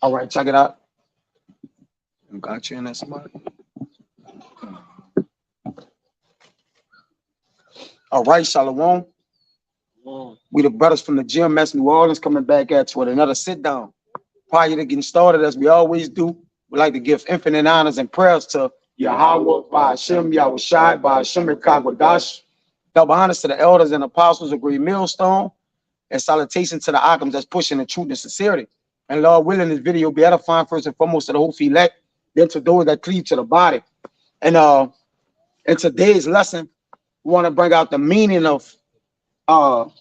All right, check it out. Got you in that spot. All right, Shalom. We the brothers from the GMS New Orleans coming back at you with another sit down. Prior to getting started, as we always do, we like to give infinite honors and prayers to Yahweh, by Hashem, Yahweh Shai, by Hashem, Kagwadash. Double honors to the elders and apostles of Great Millstone, and salutation to the Akams that's pushing the truth and sincerity. And Lord willing, this video be edifying first and foremost to the whole elect, then to those that cleave to the body. And in today's lesson, we want to bring out the meaning of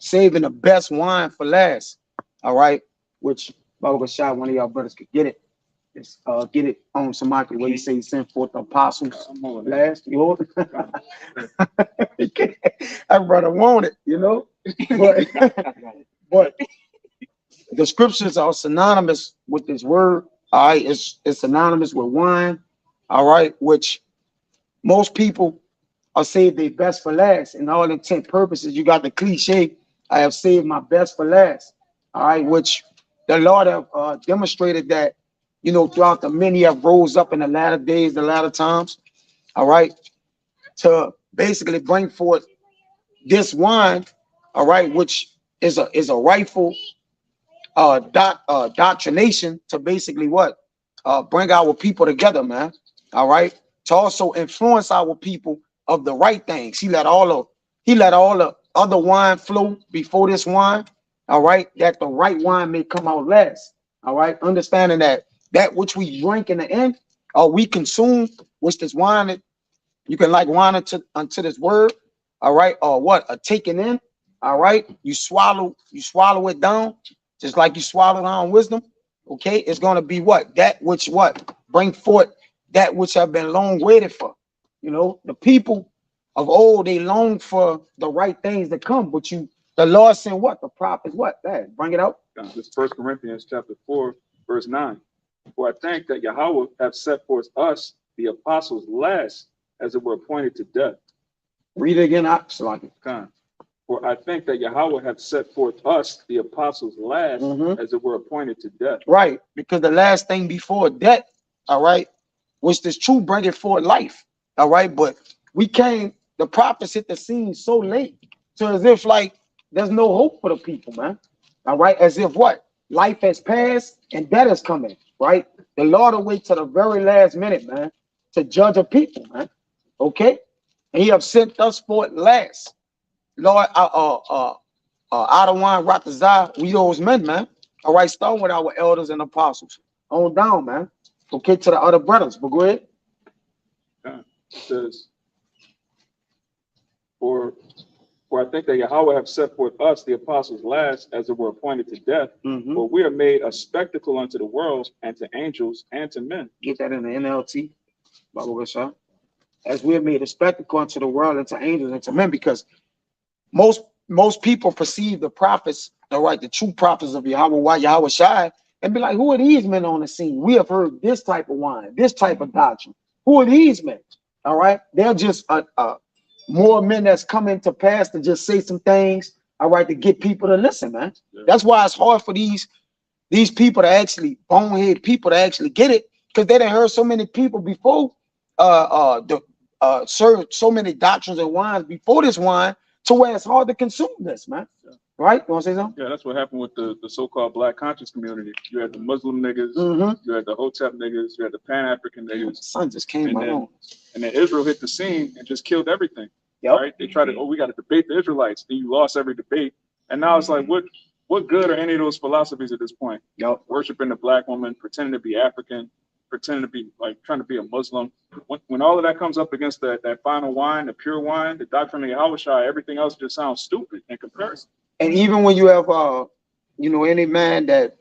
saving the best wine for last. All right, which Baba Shah, one of y'all brothers could get it. Just get it on somebody where you say he sent forth the apostles last. You hold it. That brother want it, you know. But the scriptures are synonymous with this word. All right, it's synonymous with wine. All right, which most people are saved their best for last. In all intent purposes, you got the cliche, I have saved my best for last. All right, which the Lord have demonstrated that, you know, throughout the many have rose up in the latter days, the latter times. All right, to basically bring forth this wine. All right, which is a rightful doctrination to basically what bring our people together, man. All right, to also influence our people of the right things. He let all the other wine flow before this wine. All right, that the right wine may come out last. All right, understanding that which we drink in the end, or we consume, which this wine, you can like wine unto this word. All right, or what a taking in. All right, you swallow it down, just like you swallow down wisdom. Okay, it's gonna be what that which what bring forth that which have been long waited for. You know, the people of old, they long for the right things to come, but the Lord sent what? The prophets, what? Hey, bring it out. This 1 Corinthians chapter 4, verse 9. For I think that Yahweh have set forth us, the apostles, last, as it were appointed to death. Read it again, For I think that Yahweh have set forth us, the apostles, last, as it were appointed to death. Right, because the last thing before death, all right, was this true bringing forth life. All right, but the prophets hit the scene so late. So as if like there's no hope for the people, man. All right, as if what? Life has passed and death is coming, right? The Lord will wait to the very last minute, man, to judge a people, man. Okay? And he have sent us forth last. Lord, Adawan Ratazah, we those men, man. All right, starting with our elders and apostles. On down, man. Okay, to the other brothers, but go ahead. It says, for I think that Yahweh have set forth us, the apostles, last, as it were appointed to death. For we are made a spectacle unto the world, and to angels, and to men. Get that in the NLT, as we are made a spectacle unto the world, and to angels, and to men, because most people perceive the prophets, all right, the true prophets of Yahweh Shai, and be like, who are these men on the scene? We have heard this type of wine, this type of doctrine. Who are these men? All right, they're just more men that's coming to pass to just say some things, all right, to get people to listen, man. Yeah. That's why it's hard for these people to actually, bonehead people to actually get it, because they done heard so many people before served so many doctrines and wines before this wine, to where it's hard to consume this, man. Yeah. Right? You want to say something? Yeah, that's what happened with the so-called Black conscious community. You had the Muslim niggas, you had the Hotep niggas, you had the Pan-African niggas. Son just came along. And then Israel hit the scene and just killed everything. Yep. Right? They tried to, we got to debate the Israelites. Then you lost every debate. And now it's like, what good are any of those philosophies at this point? Yep. Worshiping the Black woman, pretending to be African, pretending to be like trying to be a Muslim. When all of that comes up against that final wine, the pure wine, the doctrine of Yahweh Shai, everything else just sounds stupid in comparison. And even when you have any man that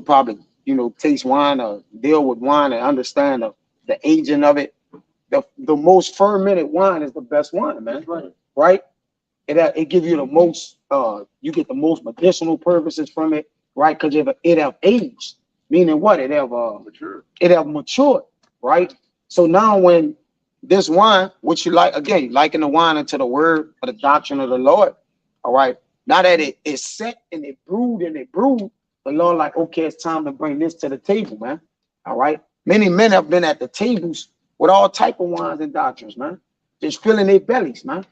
probably taste wine or deal with wine and understand the aging of it, the most fermented wine is the best wine, man. That's right. Right? It gives you the most you get the most medicinal purposes from it, right? Because it have aged, meaning what? It have matured, right? So now when this wine, which you like, again, liken the wine into the word of the doctrine of the Lord, all right. Now that it is set and it brewed, the Lord like, okay, it's time to bring this to the table, man. All right. Many men have been at the tables with all type of wines and doctrines, man. Just filling their bellies, man.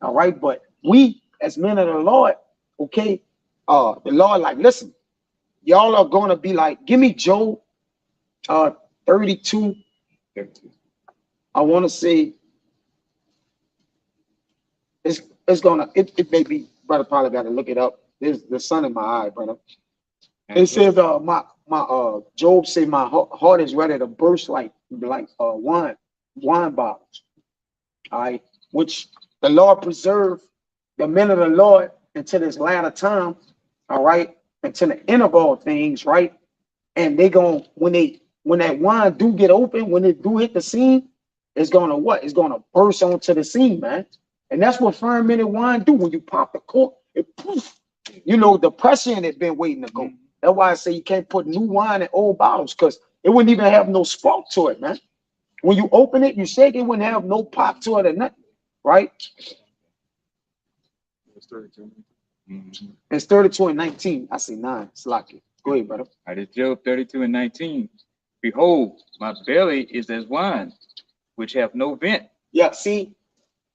All right. But we, as men of the Lord, okay, the Lord like, listen, y'all are gonna be like, give me Job 32. I want to say it's gonna it may be, brother, probably got to look it up. There's the sun in my eye, brother. It says my Job say my heart is ready to burst like wine bottles. All right, which the Lord preserve the men of the Lord until this latter time. All right, until the end of all things, right? And they going when that wine do get open, when it do hit the scene, it's gonna what? It's gonna burst onto the scene, man. And that's what fermented wine do. When you pop the cork, it poof. You know, the pressure in it been waiting to go. That's why I say you can't put new wine in old bottles, because it wouldn't even have no spark to it, man. When you open it, you shake it, wouldn't have no pop to it or nothing, right? It's 32. It's 32 and 19. I say 9. It's lucky. Go ahead, brother. All right, it's Job 32 and 19. Behold, my belly is as wine, which have no vent. Yeah, see,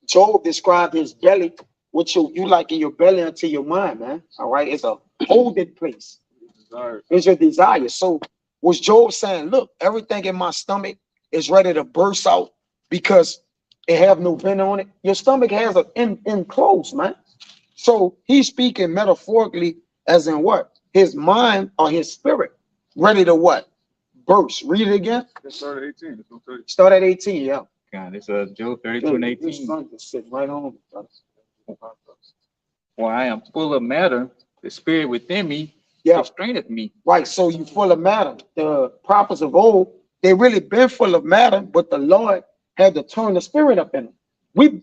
Job described his belly, which you like in your belly until your mind, man. All right, it's a holding place. Desire. It's your desire. So was Job saying, look, everything in my stomach is ready to burst out because it have no vent on it? Your stomach has an enclosed, man. So he's speaking metaphorically, as in what? His mind or his spirit ready to what? Burst. Read it again. It started at 18. It's on 30. Start at 18, yeah. God, it's Job 32 and 18. This sun just sit right on me, brother. For I am full of matter, the spirit within me Yeah, constraineth me. right. So you full of matter. The prophets of old, they really been full of matter, but the Lord had to turn the spirit up in them. We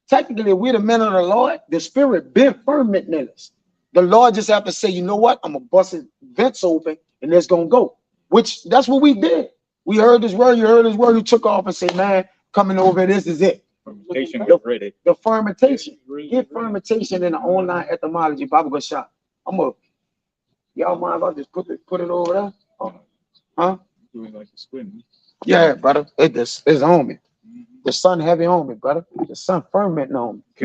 technically we're the men of the Lord. The spirit been fermenting in us. The Lord just have to say, you know what? I'm gonna bust his vents open and it's gonna go. Which that's what we did. We heard this word, you heard this word, you took off and said, man, coming over, this is it. Fermentation was ready. The fermentation. Get fermentation in the online etymology Bible go shop. I'm gonna y'all mind if I just put it over there? Oh, huh? Doing like a squint. Yeah, brother. It's on me. The sun heavy on me, brother. The sun fermenting on me.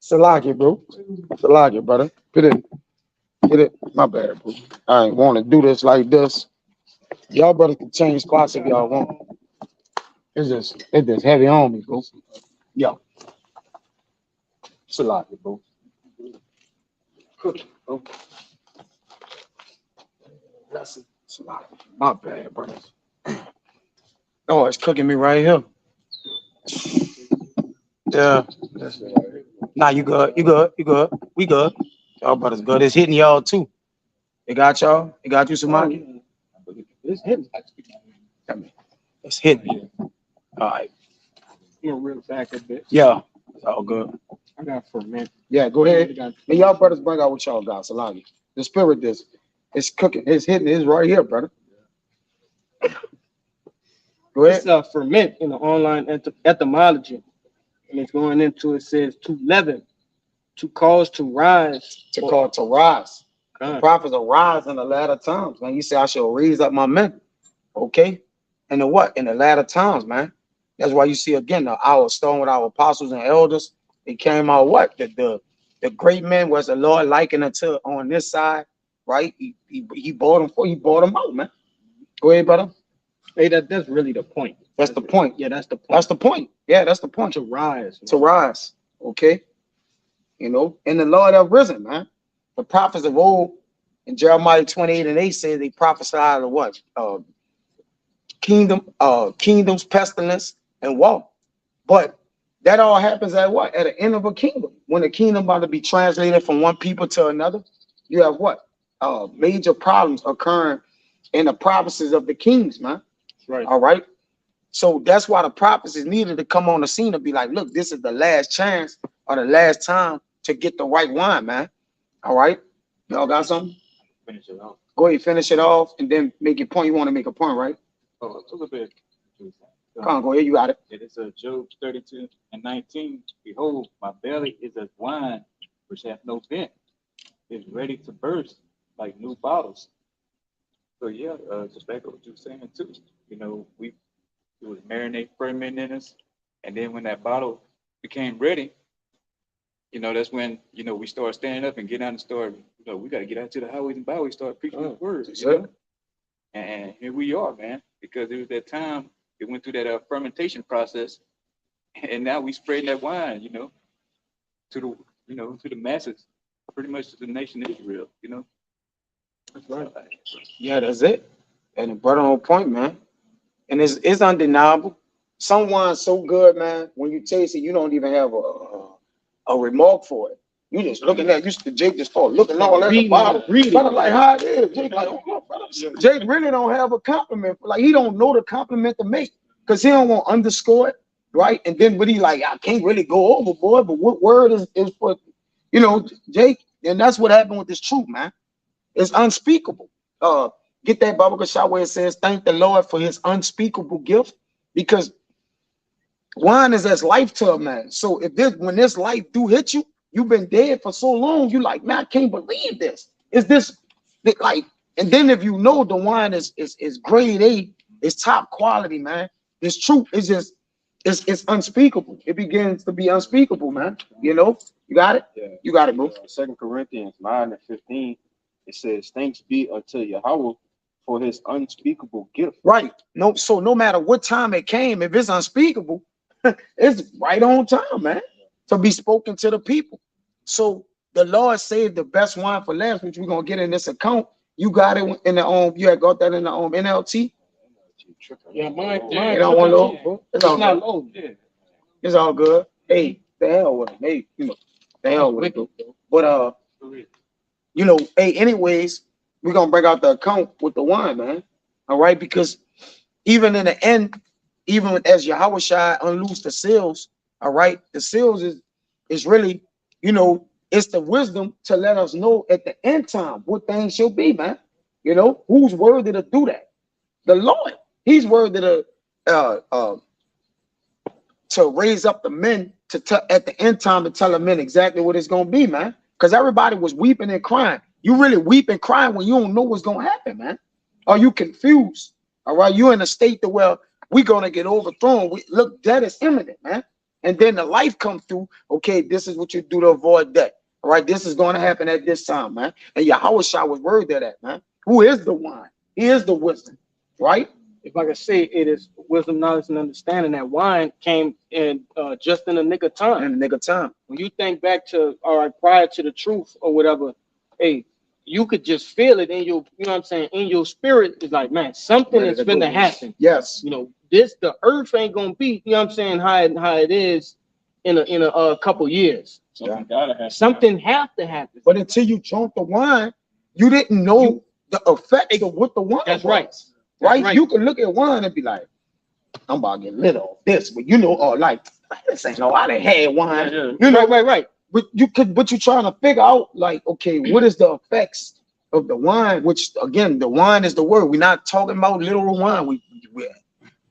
Salagi, bro. Salagi, brother. Get it. My bad, bro. I ain't want to do this like this. Y'all brothers can change spots if y'all want. It's just heavy on me, bro. Yeah. Salagi, bro. Cook it, bro. That's it. Salagi. My bad, brothers. Oh, it's cooking me right here. Yeah. Nah, you good. You good. You good. We good. Y'all brothers good. It's hitting y'all too. It got y'all. It got you, Samaki. It's hitting. It's hitting. All right. You know, real back a bit. Yeah. It's all good. I got ferment. Yeah, go ahead. And y'all brothers bring out what y'all got, Salagi. The spirit is it's cooking. It's hitting. It's right here, brother. Go ahead. It's ferment in the online etymology, and it's going into it says to leaven, to cause to rise, To call to rise. The God. prophets will rise in the latter times, man. You say I shall raise up my men. Okay. In the what? In the latter times, man. That's why you see again our stone with our apostles and elders. It came out what? The great men was the Lord likened unto on this side, right? He bought them out, man. Go ahead, brother. Hey, that's really the point. That's the point. Yeah, that's the point. That's the point. Yeah, that's the point. To rise. To rise. Okay. You know, and the Lord have risen, man. The prophets of old in Jeremiah 28 and 8 say they prophesied of what? Kingdoms, pestilence, and war. But that all happens at what? At the end of a kingdom. When the kingdom about to be translated from one people to another, you have what? Major problems occurring in the provinces of the kings, man. Right. All right. So that's why the prophets is needed to come on the scene and be like, look, this is the last chance or the last time to get the right wine, man. All right. Y'all got something? Finish it off. Go ahead, finish it off, and then make your point. You want to make a point, right? Oh, a little bit. Come on, go ahead. You got it. It is Job 32 and 19. Behold, my belly is as wine, which hath no vent, is ready to burst. like new bottles. So yeah, just like what you were saying too. You know, it was marinate ferment in us, and then when that bottle became ready, you know, that's when, you know, we started standing up and getting out and start, you know, we got to get out to the highways and byways, start preaching the word. That's You know? it. And here we are, man, because it was that time it went through that fermentation process, and now we spreading that wine, you know, to the masses, pretty much to the nation of Israel, you know. That's right. Yeah, that's it. And the brother on point, man. And it's undeniable. Some wine's so good, man. When you taste it, you don't even have a remark for it. You just looking at Jake just start looking all at the bottle. Brother like how it is. Jake like, oh, brother. Jake really don't have a compliment. Like he don't know the compliment to make because he don't want to underscore it, right? And then but he like, I can't really go overboard, but what word is for, you know, Jake? And that's what happened with this truth, man. It's unspeakable. Get that Bible shot where it says, thank the Lord for his unspeakable gift, because wine is as life to a man. So when this life do hit you, you've been dead for so long, you like, man, I can't believe this. Is this like, and then if you know the wine is grade A, it's top quality, man. This truth is just it's unspeakable. It begins to be unspeakable, man. You know, you got it? Yeah. You got it, bro. 2 Corinthians 9:15, it says, thanks be unto Yahweh for his unspeakable gift. Right. No, so no matter what time it came, if it's unspeakable, it's right on time, man, to be spoken to the people. So the Lord saved the best wine for last, which we're gonna get in this account. You got it in the you had got that in the NLT. Yeah, mine. You don't want low, bro. It's all not good. low. It's all good. Hey, the hell with it. Hey, you know, the hell with it. Bro. But you know, hey, anyways, we're gonna bring out the account with the wine, man. All right, because even in the end, even as Yahushua unloosed the seals, all right, the seals is really, you know, it's the wisdom to let us know at the end time what things shall be, man. You know, who's worthy to do that? The Lord. He's worthy to raise up the men at the end time to tell the men exactly what it's gonna be, man. Because everybody was weeping and crying. You really weep and cry when you don't know what's gonna happen, man. Are you confused? All right, you're in a state that, well, we're gonna get overthrown. Look, death is imminent, man. And then the life comes through. Okay, this is what you do to avoid death. All right, this is going to happen at this time, man. And Yahushua was worthy of that, man. Who is the wine? He is the wisdom, right? If I could say, it is wisdom, knowledge, and understanding. That wine came in just in the nick of time. In the nick of time. When you think back to, all right, prior to the truth or whatever, hey, you could just feel it in your, you know what I'm saying, in your spirit. It's like, man, something is finna happen. Yes. You know, the earth ain't gonna be, you know what I'm saying, how it is in a couple years. Something gotta happen. Something have to happen. But until you drunk the wine, you didn't know the effects of what the wine That's was. right. Right? right. You can look at wine and be like, I'm about to get lit off this, but you know, like this ain't no, I done had wine. Yeah. You know, Right. but you're trying to figure out, like, okay, what is the effects of the wine? Which again, the wine is the word. We're not talking about literal wine.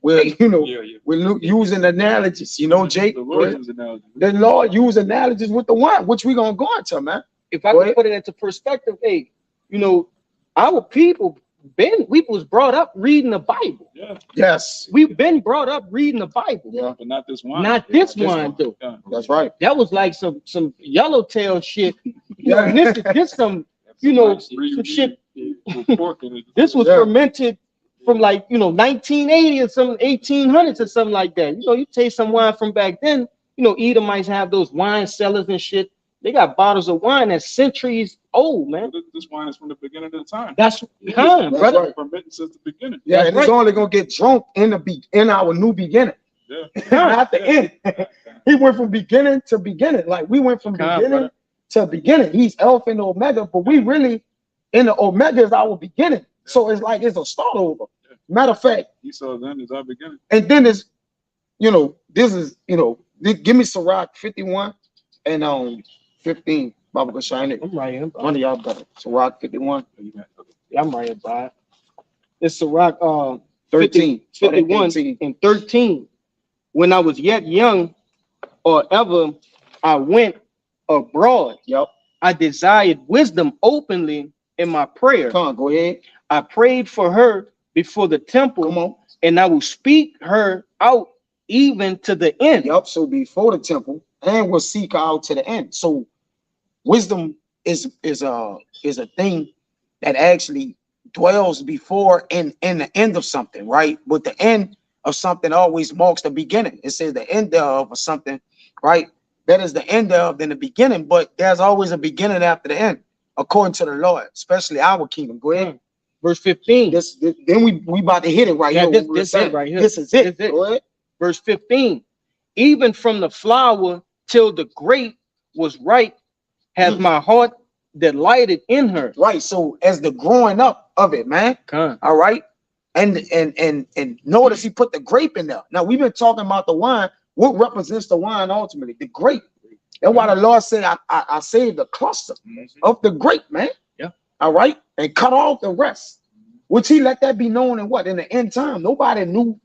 We're you know, we're using analogies. You know, Jake. The Lord uses analogy. The Lord used analogies with the wine, which we're gonna go into, man. If I could put it into perspective, hey, you know, our people we was brought up reading the Bible. Yeah. Yes. We've been brought up reading the Bible. Yeah. But not this wine. Not this wine, though. Yeah. That's right. That was like some yellowtail shit. Yeah. And this some, you know, some shit. This was fermented from, like, you know, 1980 or some 1800s or something like that. You know, you taste some wine from back then. You know, Edomites have those wine cellars and shit. They got bottles of wine that's centuries old, man. This wine is from the beginning of the time. That's time, brother. right. Fermented since the beginning. Yeah, That's and it's right. only gonna get drunk in our new beginning. Yeah. Not the end. He went from beginning to beginning. Like we went from Come, beginning to beginning. He's Alpha and Omega, but we really in the Omega is our beginning. So it's like it's a start over. Matter of fact, Esau then is our beginning. and then it's, you know, this is, you know, give me Sirach 51 and 15. Baba Gashine. I'm right here. One of y'all better. Sirach 51. Yeah, I'm right here, by it. It's Sirach 13. 51 and 13. When I was yet young, or ever I went abroad, Yep. I desired wisdom openly in my prayer. Come on, go ahead. I prayed for her before the temple, Come on. and I will speak her out even to the end. Yup. So before the temple, and we'll seek her out to the end. So wisdom is a thing that actually dwells before and the end of something, right? But the end of something always marks the beginning. It says the end of something, right? That is the end of than the beginning, but there's always a beginning after the end, according to the Lord, especially our kingdom. Go ahead. Verse 15. Then we about to hit it right Yeah, here. this it right here. This is it. This is it. Go ahead. Verse 15. Even from the flower till the grape was ripe, has my heart delighted in her. Right. So as the growing up of it, man. Come. All right. And notice he put the grape in there. Now we've been talking about the wine. What represents the wine ultimately? The grape. That's why the Lord said, I saved the cluster of the grape, man. Yeah. All right. And cut off the rest. Which he let that be known in what? In the end time. Nobody knew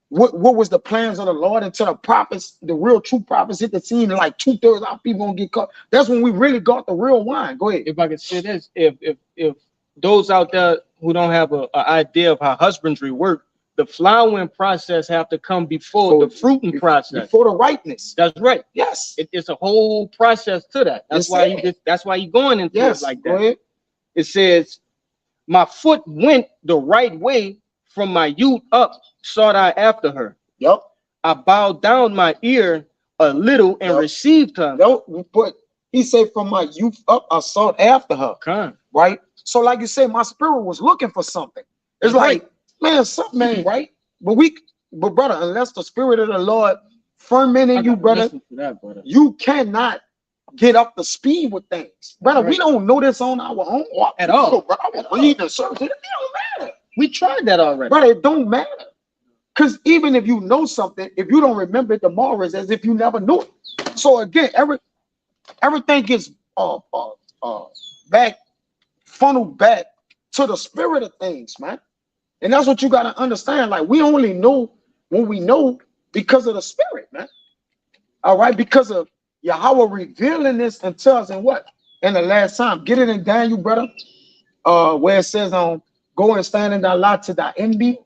what was the plans of the Lord until the prophets, the real true prophets hit the scene, and like 2/3 of our people gonna get caught. That's when we really got the real wine. Go ahead. If I could say this, if those out there who don't have an idea of how husbandry work, the flowering process have to come before the fruiting process. Before the ripeness. That's right. Yes. It's a whole process to that. That's why he going into Yes. it like Go that. ahead. It says, my foot went the right way from my youth up, sought I after her. Yep. I bowed down my ear a little and received her. Nope. He said, from my youth up, I sought after her. Come. Right. So, like you said, my spirit was looking for something. It's like, man, something ain't right. But brother, unless the spirit of the Lord fermenting you, brother, you cannot get up to speed with things. Brother, we don't know this on our own At all. Brother, I was reading the service. It don't matter. We tried that already. Brother, it don't matter. Because even if you know something, if you don't remember it tomorrow, it's as if you never knew it. So again, everything gets funneled back to the spirit of things, man. And that's what you got to understand. Like, we only know what we know because of the spirit, man. All right, because of Yahweh revealing this unto us in what? In the last time. Get it in Daniel, brother. Where it says go and stand in thy lot to thy envy,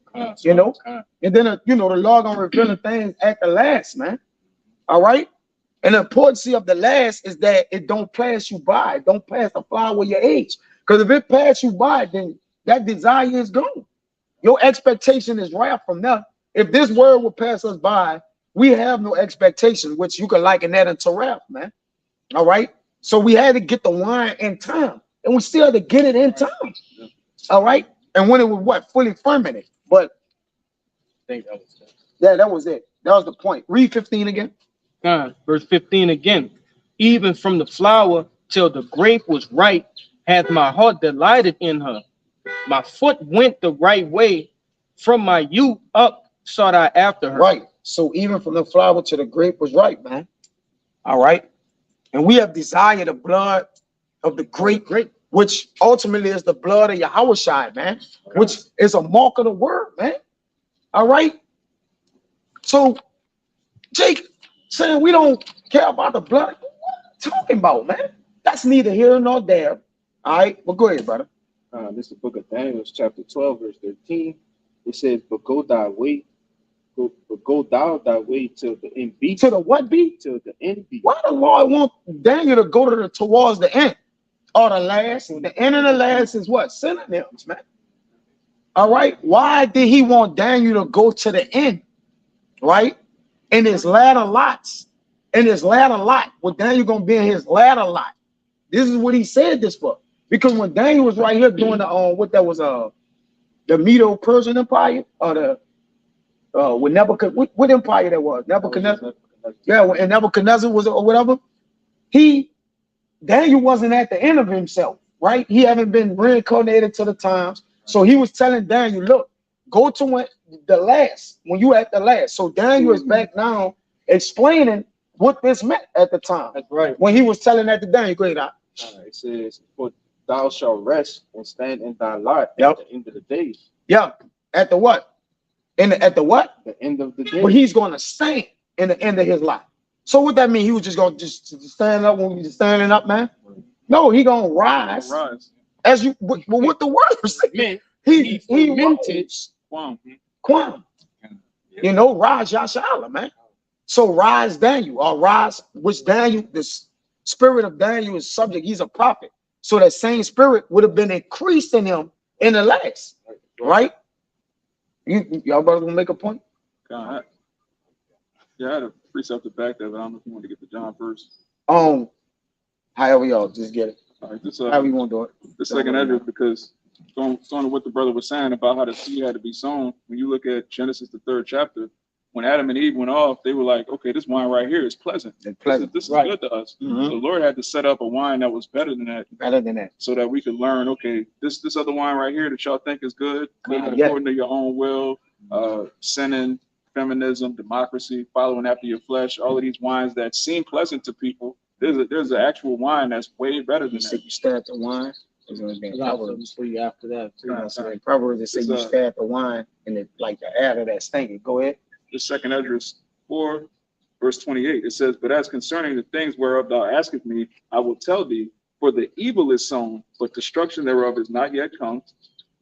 you know. And then the Lord gonna reveal the things at the last, man. All right. And the importance of the last is that it don't pass you by. It don't pass the flower of your age. Because if it pass you by, then that desire is gone. Your expectation is wrath from there. If this word will pass us by, we have no expectation, which you can liken that into wrath, man. All right. So we had to get the wine in time, and we still had to get it in time. All right. And when it was fully fermented. But I think that was it. Yeah, that was it. That was the point. Read 15 again. Verse 15 again. Even from the flower till the grape was ripe, hath my heart delighted in her. My foot went the right way. From my youth up sought I after her. Right. So even from the flower to the grape was ripe, man. All right. And we have desired the blood of the grape, which ultimately is the blood of Yahweh, man, which is a mark of the word, man. All right. So, Jake saying we don't care about the blood. What are you talking about, man? That's neither here nor there. All right. Well, go ahead, brother. This is the book of Daniel, chapter 12, verse 13. It says, but go thou thy way till the end be. To the what be? Till the end be. Why the Lord want Daniel to go towards the end or the last? The end and the last is what? Synonyms, man. All right. Why did he want Daniel to go to the end? Right? In his latter lots. In his latter lot. Well, Daniel gonna be in his latter lot. This is what he said this for. Because when Daniel was right here doing the the Medo-Persian Empire or the with Nebuchadnezzar, what empire that was? Nebuchadnezzar. Yeah, and Nebuchadnezzar was or whatever. Daniel wasn't at the end of himself, right? He haven't been reincarnated to the times. So he was telling Daniel, look, go to when you at the last. So Daniel is back now explaining what this meant at the time. That's right. When he was telling that to Daniel, go ahead. It says, for thou shalt rest and stand in thy lot Yep. at the end of the days. Yeah. At the what? At the what? The end of the day. But he's going to stand in the end of his life. So what that mean? He was just going to just stand up when we just standing up, man? No, he going to rise As you, but what the word say? meant He fermented. Wow. Quam. You know, Rise Yashala, man. So Rise Daniel, or Rise, which Daniel, this spirit of Daniel is subject, he's a prophet. So that same spirit would have been increased in him in the last, right? Y'all brothers gonna make a point? God. Yeah, I had a precept to back that, but I don't know if you want to get to John first. However y'all just get it. All right, this However you want to do it. the second Ezra, because going to what the brother was saying about how the seed had to be sown. When you look at Genesis, the 3rd chapter, when Adam and Eve went off, they were like, okay, this wine right here is pleasant. It's pleasant. This is Right. good to us. Mhm. The Lord had to set up a wine that was better than that, Better than that. so that we could learn, okay, this other wine right here that y'all think is good, living Yeah. according to your own will, sinning, feminism, democracy, following after your flesh, all of these wines that seem pleasant to people, there's an actual wine that's way better than You say that. you stare at the wine. It's gonna be I got something Proverbs. for you after that. You know, so in Proverbs it say It's, you stare at the wine and it like the add of that stinking. Go ahead. The second Ezra 4, verse 28, it says, but as concerning the things whereof thou askest me, I will tell thee, for the evil is sown, but destruction thereof is not yet come.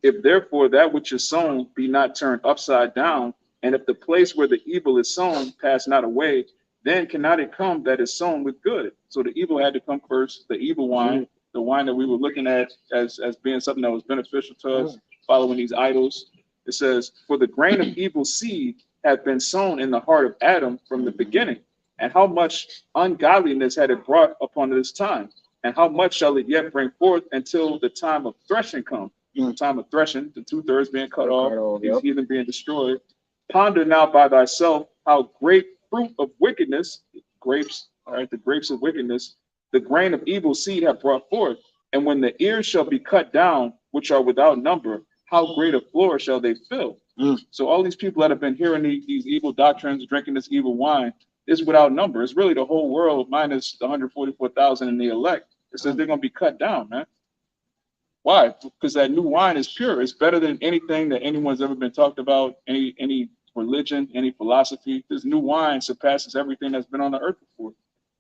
If therefore that which is sown be not turned upside down, and if the place where the evil is sown pass not away, then cannot it come that is sown with good. So the evil had to come first, the evil wine, the wine that we were looking at as being something that was beneficial to us, following these idols. It says, for the grain of evil seed had been sown in the heart of Adam from the beginning. And how much ungodliness had it brought upon this time? And how much shall it yet bring forth until the time of threshing come? The time of threshing, the 2/3 being cut off, these heathen being destroyed. Ponder now by thyself how great fruit of wickedness, grapes, all right, the grapes of wickedness, the grain of evil seed have brought forth. And when the ears shall be cut down, which are without number, how great a floor shall they fill? So all these people that have been hearing these evil doctrines, drinking this evil wine, is without number. It's really the whole world minus the 144,000 in the elect. It says they're going to be cut down, man. Why? Because that new wine is pure. It's better than anything that anyone's ever been talked about, any religion, any philosophy. This new wine surpasses everything that's been on the earth before.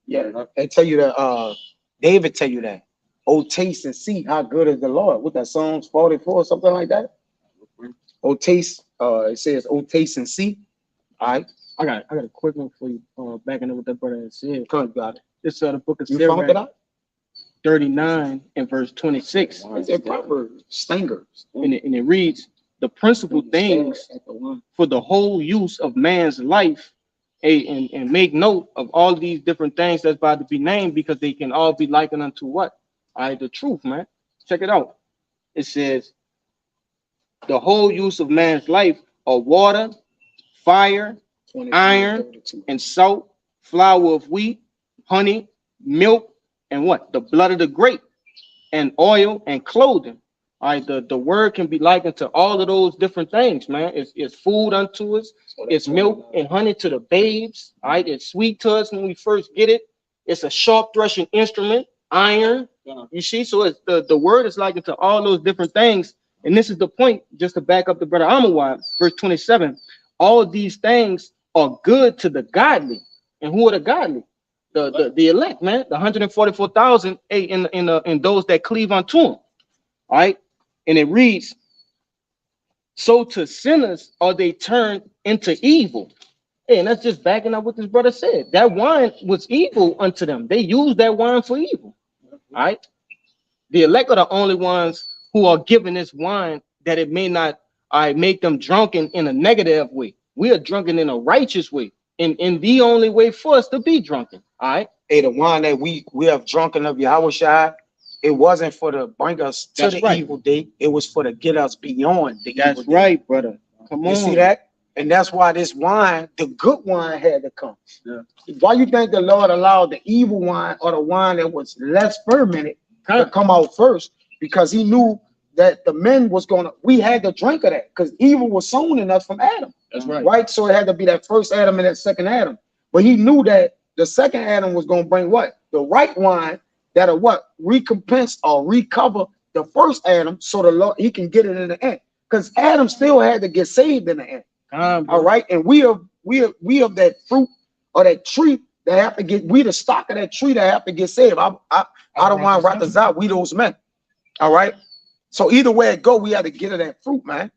Yeah, they tell you that. David tell you that. Oh, taste and see how good is the Lord. What that Psalms 44 or something like that. Oh, taste. It says, oh, taste and see. All right. I got a quick one for you. Backing up what that brother had said. Come on, got it. It's the book of You found it Sirach out? 39 and verse 26. It's a proper stingers. And it reads, the principal things for the whole use of man's life, and make note of all these different things that's about to be named, because they can all be likened unto what? All right, the truth, man. Check it out. It says, the whole use of man's life are water, fire, iron, and salt, flour of wheat, honey, milk, and what? The blood of the grape, and oil, and clothing. All right, the word can be likened to all of those different things, man. It's food unto us. It's milk and honey to the babes. All right, it's sweet to us when we first get it. It's a sharp threshing instrument, iron. You see, so it's the word is likened to all those different things. And this is the point, just to back up the brother Amawad, verse 27. All of these things are good to the godly. And who are the godly? The elect, man. The 144,000 in those that cleave unto him. All right. And it reads, so to sinners are they turned into evil. Hey, and that's just backing up what this brother said. That wine was evil unto them. They used that wine for evil. All right. The elect are the only ones who are given this wine that it may not make them drunken in a negative way. We are drunken in a righteous way, in the only way for us to be drunken. All right. Hey, the wine that we have drunken of Yahushua, it wasn't for to bring us to That's the right. evil day. It was for to get us beyond the That's evil day. right, brother. Come on. You see that? And that's why this wine, the good wine, had to come. Yeah. Why you think the Lord allowed the evil wine or the wine that was less fermented to come out first? Because he knew that the men was we had to drink of that, because evil was sown in us from Adam. That's right. Right? So it had to be that first Adam and that second Adam. But he knew that the second Adam was going to bring what? The right wine that'll what? Recompense or recover the first Adam, so the Lord, he can get it in the end. Because Adam still had to get saved in the end. All right. And we are that fruit or that tree that have to get, we the stock of that tree that have to get saved. I don't want to Ratazah, we those men. All right. So either way it go, we had to get of that fruit, man.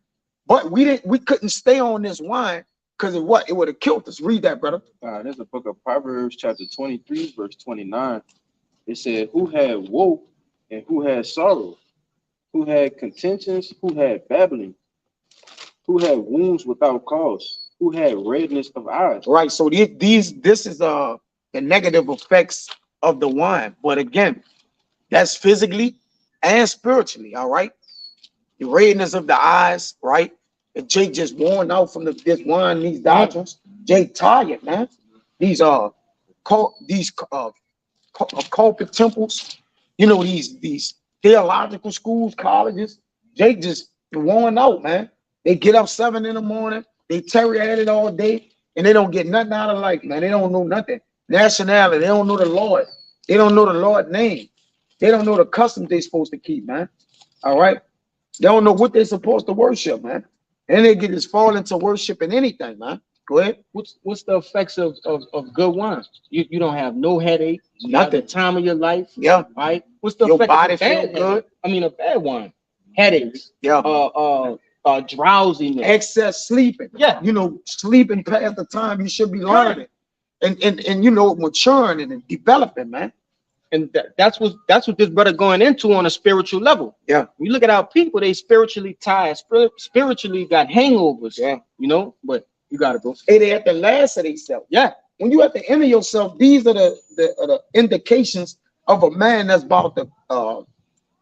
But we couldn't stay on this wine because of what? It would have killed us. Read that, brother. There's a book of Proverbs, chapter 23, verse 29. It said, who had woe and who had sorrow? Who had contentions? Who had babbling? Who had wounds without cause? Who had redness of eyes? Right. So this is the negative effects of the wine. But again, that's physically and spiritually. All right. The redness of the eyes, right? And Jake just worn out from this wine, these doctrines. Jake tired, man. These culprit temples, you know, these theological schools, colleges. Jake just worn out, man. They get up 7 in the morning, they tarry at it all day, and they don't get nothing out of life, man. They don't know nothing. Nationality, they don't know the Lord. They don't know the Lord's name. They don't know the customs they're supposed to keep, man. All right. They don't know what they're supposed to worship, man. And they get just fall into worshiping anything, man. Go ahead. What's the effects of good wine? You don't have no headache, not the Nothing. time of your life, Yeah. right? What's the Your effect body of a bad feel good. headache? I mean, a bad wine, headaches, Yeah. drowsiness. Excess sleeping. Yeah. You know, sleeping past the time you should be learning. And you know, maturing and developing, man. And that's what this brother going into on a spiritual level. Yeah. We look at our people; they spiritually tired, spiritually got hangovers. Yeah. You know, but you gotta go. Hey, they at the last of themselves. Yeah. When you at the end of yourself, these are the indications of a man that's about to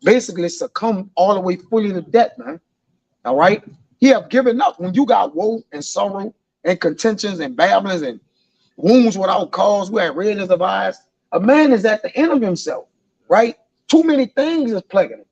basically succumb all the way fully to death, man. All right. He have given up. When you got woe and sorrow and contentions and babblings and wounds without cause, who had redness of eyes, a man is at the end of himself, right? Too many things is plaguing him.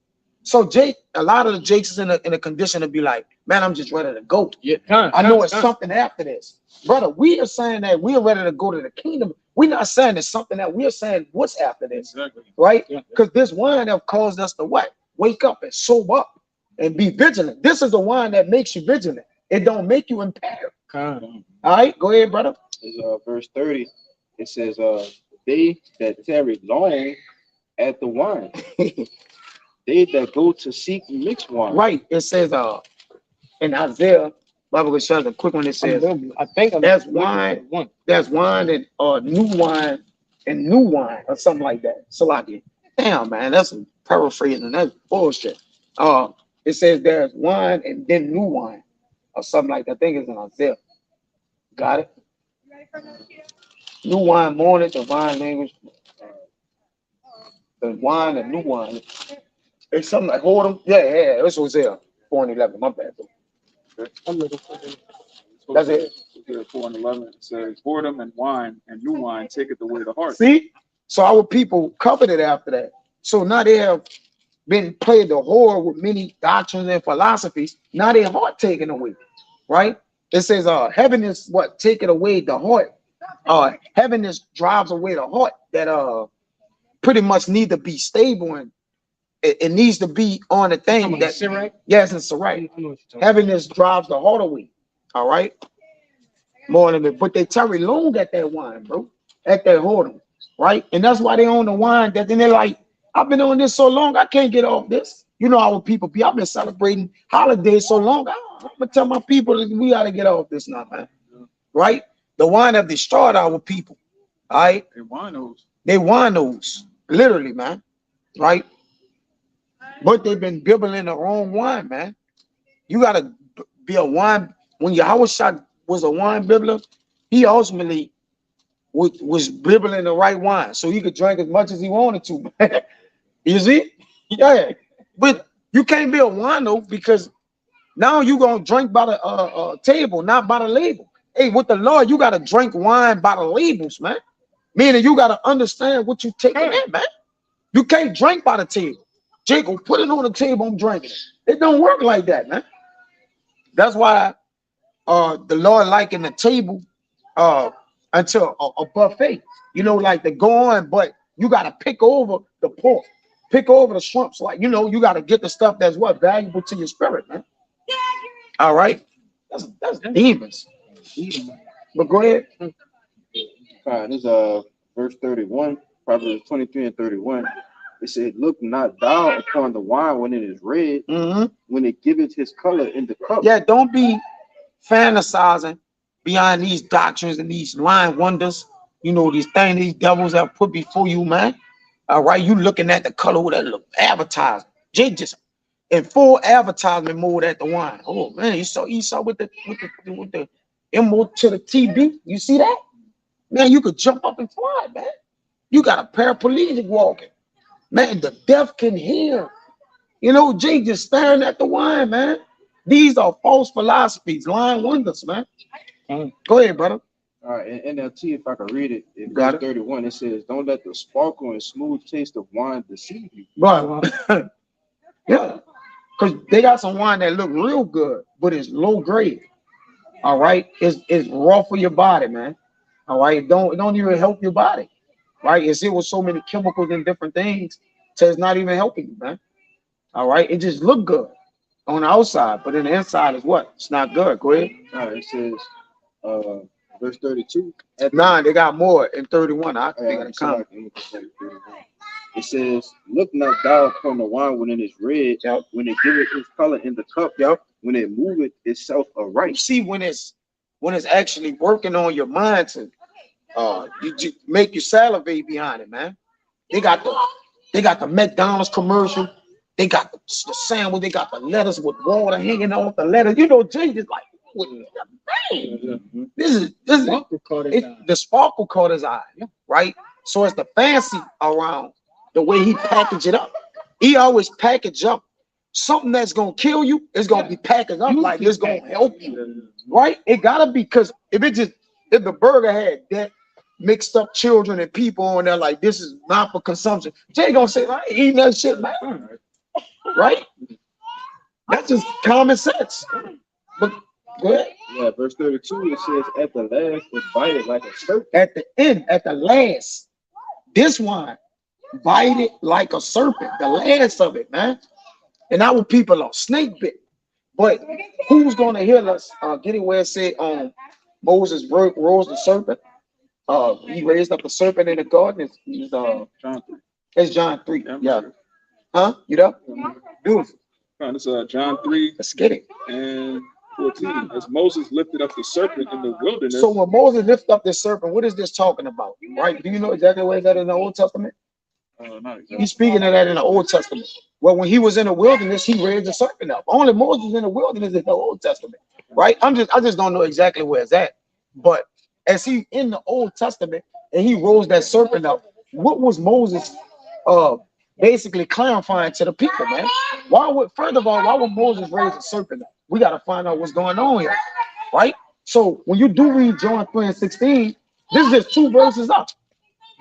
So Jake, a lot of the Jakes is in a condition to be like, man, I'm just ready to go. Yeah. I know it's something after this. Brother, we are saying that we are ready to go to the kingdom. We're not saying it's something that we're saying what's after this, Exactly. right? Yeah. Because this wine have caused us to what? Wake up and sober up and be vigilant. This is the wine that makes you vigilant. It don't make you impaired. All right, go ahead, brother. Is verse 30. It says, they that tarry long at the wine, they that go to seek mixed wine. Right. It says in Isaiah, Bible shows a quick one. It says I think there's wine and new wine and new wine or something like that. So like, damn man, that's a paraphrasing. That's bullshit. It says there's wine and then new wine or something like that. I think it's in Isaiah. Got it? New wine, morning, divine language. The wine and new wine. It's something like hold them. Yeah. This was there. 4 and 11. My bad. I'm looking for it. That's it. 4 and 11 it says, boredom and wine and new wine taketh away the heart. See? So our people coveted after that. So now they have been played the whore with many doctrines and philosophies. Now their heart taken away. Right? It says heaviness, what? Take it away the heart. Heaviness drives away the heart that pretty much need to be stable and it needs to be on the thing that Sirach? yes, it's right. Heaviness drives the heart away. All right. More than it, but they tarry long at that wine, bro. At that whoredom, right? And that's why they own the wine. That then they're like, I've been on this so long, I can't get off this. You know how people be. I've been celebrating holidays so long. I'm gonna tell my people that we gotta get off this now, man. Right? The wine have destroyed our people. All right. And winos. They winos, literally, man. Right? But they've been bibbling the wrong wine, man. You gotta be a wine. When Yahushua was a wine bibbler, he ultimately was bibbling the right wine, so he could drink as much as he wanted to. You see? Yeah. But you can't be a wino because now you gonna drink by the table, not by the label. Hey, with the Lord, you gotta drink wine by the labels, man. Meaning you gotta understand what you taking in, man. You can't drink by the table. Jacob, put it on the table, I'm drinking it. It don't work like that, man. That's why the Lord likened the table until a buffet. You know, like to go on, but you gotta pick over the pork, pick over the shrimps. Like, you know, you gotta get the stuff that's what valuable to your spirit, man. All right. That's demons. But go ahead. This is verse 31, Proverbs 23 and 31. It said, look not thou upon the wine when it is red, when it giveth his color in the cup. Yeah, don't be fantasizing behind these doctrines and these lying wonders. You know, these things these devils have put before you, man. All right, you looking at the color of that look advertising. Jay just in full advertisement mode at the wine. Oh man, you saw with the MO to the TB. You see that? Man, you could jump up and fly, man. You got a paraplegic walking. Man, the deaf can hear. You know, Jay just staring at the wine, man. These are false philosophies, lying wonders, man. Go ahead, brother. All right, and NLT, if I can read it, in Got verse 31, it says, don't let the sparkle and smooth taste of wine deceive you. Right. Yeah. Because they got some wine that look real good, but it's low grade. All right. It's raw for your body, man. All right. It don't even help your body. Right. It's with so many chemicals and different things, so it's not even helping you, man. All right. It just look good on the outside, but in the inside is what? It's not good. Go ahead. All right, it says, verse 32. Nah, they got more in 31. I think I come. It says, look not thou upon the wine when it is red, Yep. when it giveth its color in the cup, Yep. when it moveth itself You aright. see, when it's actually working on your mind to you make you salivate behind it, man. They got the McDonald's commercial. They got the sandwich. They got the lettuce with water hanging off the lettuce. You know, Jay is like, what the man? This is the sparkle caught his eye, right? So it's the fancy around the way he packaged it up. He always package up something that's gonna kill you. It's gonna be packaged up like it's gonna help you, right? It gotta be, because if the burger had that mixed up children and people on there like this is not for consumption, Jay gonna say, I ain't eating that shit, man. Right? That's just common sense. But go ahead. Yeah, verse 32, it says, at the last it bited like a serpent. At the end, at the last, this wine bited like a serpent, the last of it, man. And our people are snake bit. But who's gonna heal us? Get it where it said Moses rose the serpent. He raised up a serpent in the garden. It's John 3. Yeah. Huh? You know? Beautiful. This John 3 Let's get it. and 14. As Moses lifted up the serpent in the wilderness. So when Moses lifted up the serpent, what is this talking about? Right? Do you know exactly where that in the Old Testament? Not exactly. He's speaking of that in the Old Testament. Well, when he was in the wilderness, he raised the serpent up. Only Moses in the wilderness in the Old Testament, right? I just don't know exactly where it's at. But as he in the Old Testament and he rose that serpent up, what was Moses basically clarifying to the people, man? First of all, why would Moses raise the serpent up? We got to find out what's going on here, right? So when you do read John 3 and 16, this is just 2 verses up.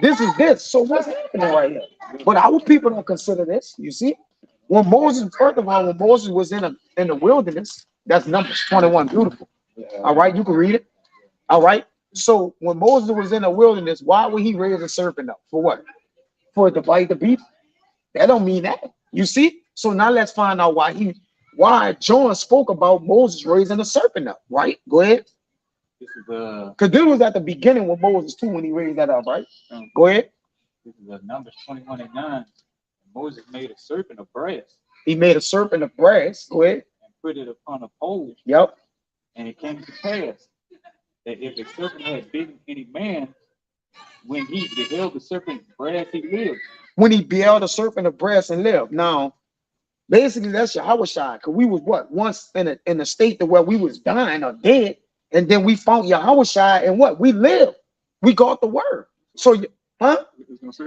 This is this. So what's happening right here? But our people don't consider this. You see, when Moses was in the wilderness, that's Numbers 21, beautiful. All right, you can read it. All right. So when Moses was in the wilderness, why would he raise a serpent up? For what? For it to bite the people? That don't mean that. You see? So now let's find out why John spoke about Moses raising a serpent up, right? Go ahead. This is Because this was at the beginning with Moses too when he raised that up, right? Go ahead. This is Numbers 21 and 9. Moses made a serpent of brass He made a serpent of brass. Go ahead. and put it upon a pole. Yep. And it came to pass that if the serpent had bitten any man, when he beheld the serpent brass, he lived. When he beheld a serpent of brass and lived. Now, basically, that's Yahushua. Because we was once in a state to where we was dying or dead, and then we found Yahushua, and what? We lived. We got the word. So, huh?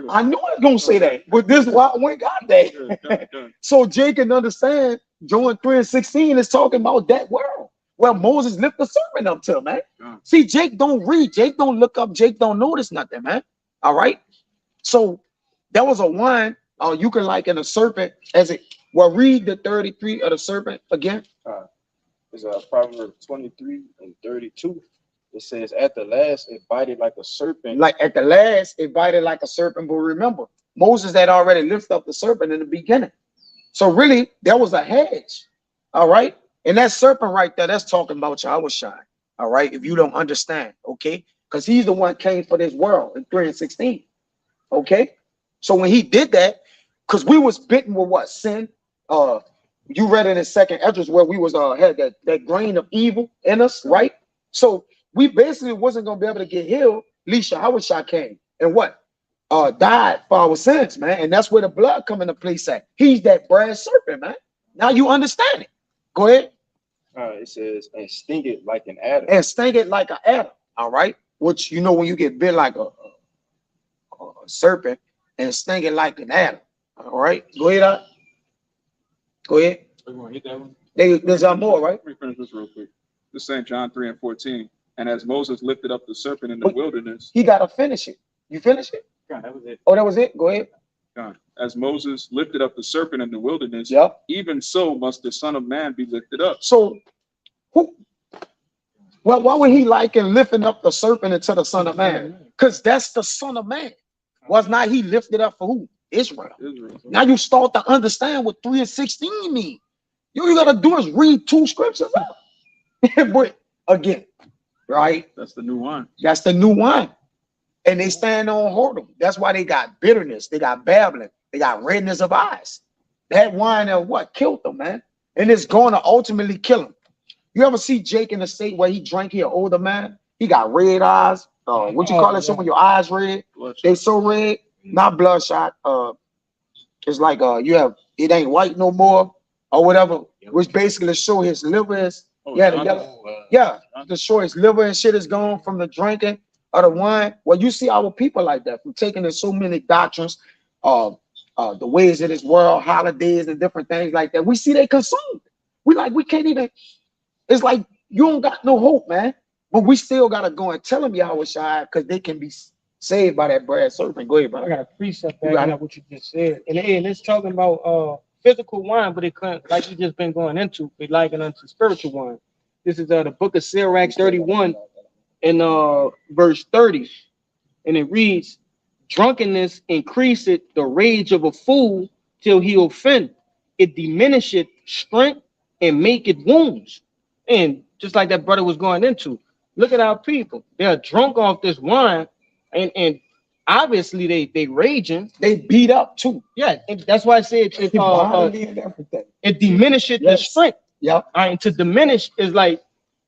I knew I was gonna say that, but this why we got that. So Jake can understand. John 3 and 16 is talking about that world where Moses lifted the serpent up to, man. See, Jake don't read, Jake don't look up, Jake don't notice nothing, man. All right. So that was a wine. You can liken a serpent as it. Well, read the 33 of the serpent again. It's Proverbs 23 and 32. It says, at the last it bited like a serpent. Like at the last, it bited like a serpent. But remember, Moses had already lifted up the serpent in the beginning. So really, there was a hedge. All right. And that serpent right there, that's talking about Yahushua. All right. If you don't understand, okay, because he's the one came for this world in 3 and 16. Okay. So when he did that, because we was bitten with what? Sin. You read it in second Esdras where we was had that grain of evil in us, right? So we basically wasn't gonna be able to get healed. Lisha Hawashai came and what? Died for our sins, man. And that's where the blood come into place at. He's that brass serpent, man. Now you understand it. Go ahead. It says, and sting it like an adder. And sting it like an adder. All right. Which you know when you get bit like a serpent and sting it like an adder. All right. Go ahead. Go ahead. We want to hit that one. There's more, right? Let me finish this real quick. This is St. John 3:14. And as Moses lifted up the serpent in the wilderness, He gotta finish it. You finish it? God, that was it. Oh, that was it. Go ahead. God, as Moses lifted up the serpent in the wilderness, Yep. even so must the Son of Man be lifted up. So, who? Well, why would he liken lifting up the serpent into the Son of Man? Because that's the Son of Man. Was not he lifted up for who? Israel. Israel. Now you start to understand what 3 and 16 mean. You gotta do is read 2 scriptures out. But again, right? That's the new wine. That's the new wine. And they stand on whoredom. That's why they got bitterness. They got babbling. They got redness of eyes. That wine of what killed them, man. And it's going to ultimately kill him. You ever see Jake in the state where he drank? He an older man. He got red eyes. What you call it? Some of your eyes red. They so red, not bloodshot. It's like you have it ain't white no more or whatever, which basically show his liver is the yellow. To show his liver and shit is gone from the drinking of the wine. Well, you see our people like that from taking in so many doctrines, the ways of this world, holidays and different things like that. We see they consumed. We can't even. It's like you don't got no hope, man. But we still gotta go and tell them Yahweh Shai because they can be saved by that brass serpent. Go ahead, I brother. got a precept backing up what you just said. And it's talking about physical wine, but it couldn't, like you just been going into, it likened unto spiritual wine. This is the book of Sirach 31 and verse 30. And it reads, drunkenness increaseth the rage of a fool till he offend. It diminisheth strength and maketh wounds. And just like that brother was going into, look at our people. They're drunk off this wine, and obviously they raging. They beat up too. Yeah, and that's why I said Everything. it diminishes the Yes. strength. Yep. All right, and to diminish is like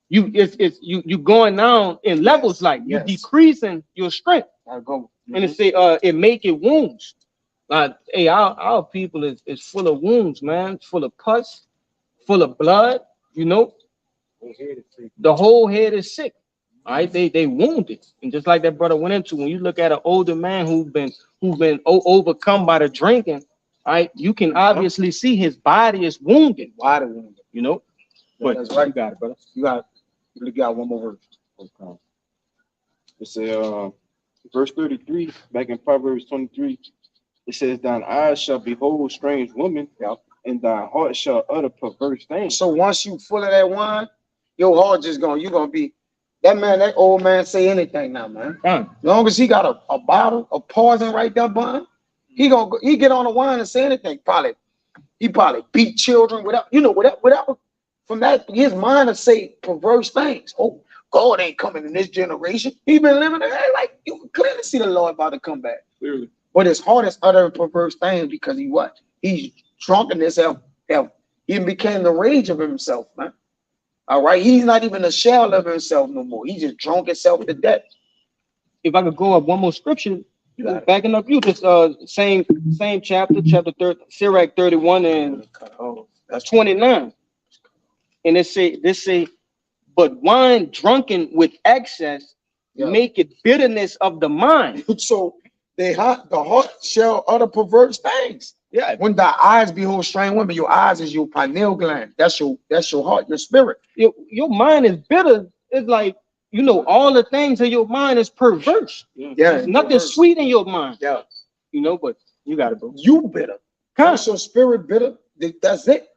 you going down in levels, like you Yes. decreasing your strength. I'll go. And it say it make it wounds. Hey, our people is full of wounds, man. It's full of pus, full of blood, you know. The whole head is sick. All right, they wounded. And just like that brother went into, when you look at an older man who's been overcome by the drinking, all right, you can obviously see his body is wounded. Why the wounded? You know. But that's right. You got it, brother. You got one more verse. Okay. It says, verse 33, back in Proverbs 23, it says, thine eyes shall behold strange women, and thy heart shall utter perverse things. So once you full of that wine, your heart just you're gonna be that old man say anything now, man. As long as he got a bottle of poison right there, bun, he get on the wine and say anything. He probably beat children whatever from that his mind to say perverse things. Oh, God ain't coming in this generation. He been living there like you can clearly see the Lord about to come back. Clearly. But his heart is uttering perverse things because he's drunkenness he became the rage of himself, man. All right, he's not even a shell of himself no more. He just drunk himself to death. If I could go up one more scripture, backing up you, this same chapter 30, Sirach 31 and that's 29. And this say, but wine drunken with excess make it bitterness of the mind. So the heart shall utter perverse things. Yeah. When thy eyes behold strange women, your eyes is your pineal gland. That's your heart, your spirit. Your mind is bitter. It's like, all the things in your mind is perverse. Yeah. There's nothing perverse. sweet in your mind. Yeah. But you got it, bro. You bitter. That's your spirit bitter. That's it.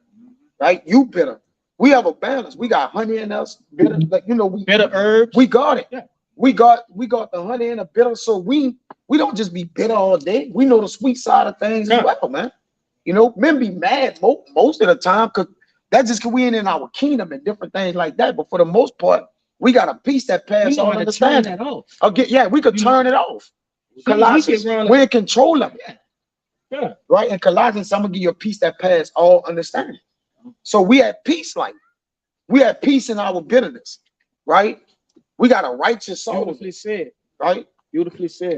Right? You bitter. We have a balance. We got honey in us, bitter. Like we Bitter herbs. We got it. Yeah. We got the honey and the bitter. So we don't just be bitter all day. We know the sweet side of things as well, man. Men be mad most of the time because that's just because we ain't in our kingdom and different things like that. But for the most part, we got a peace that passes all understanding. We could turn it off. Colossians, we're in control of it. Yeah. Right? In Colossians, I'm gonna give you a peace that passes all understanding. So we had peace, like we had peace in our bitterness, right? We got a righteous soul, Beautifully said. right? Beautifully said.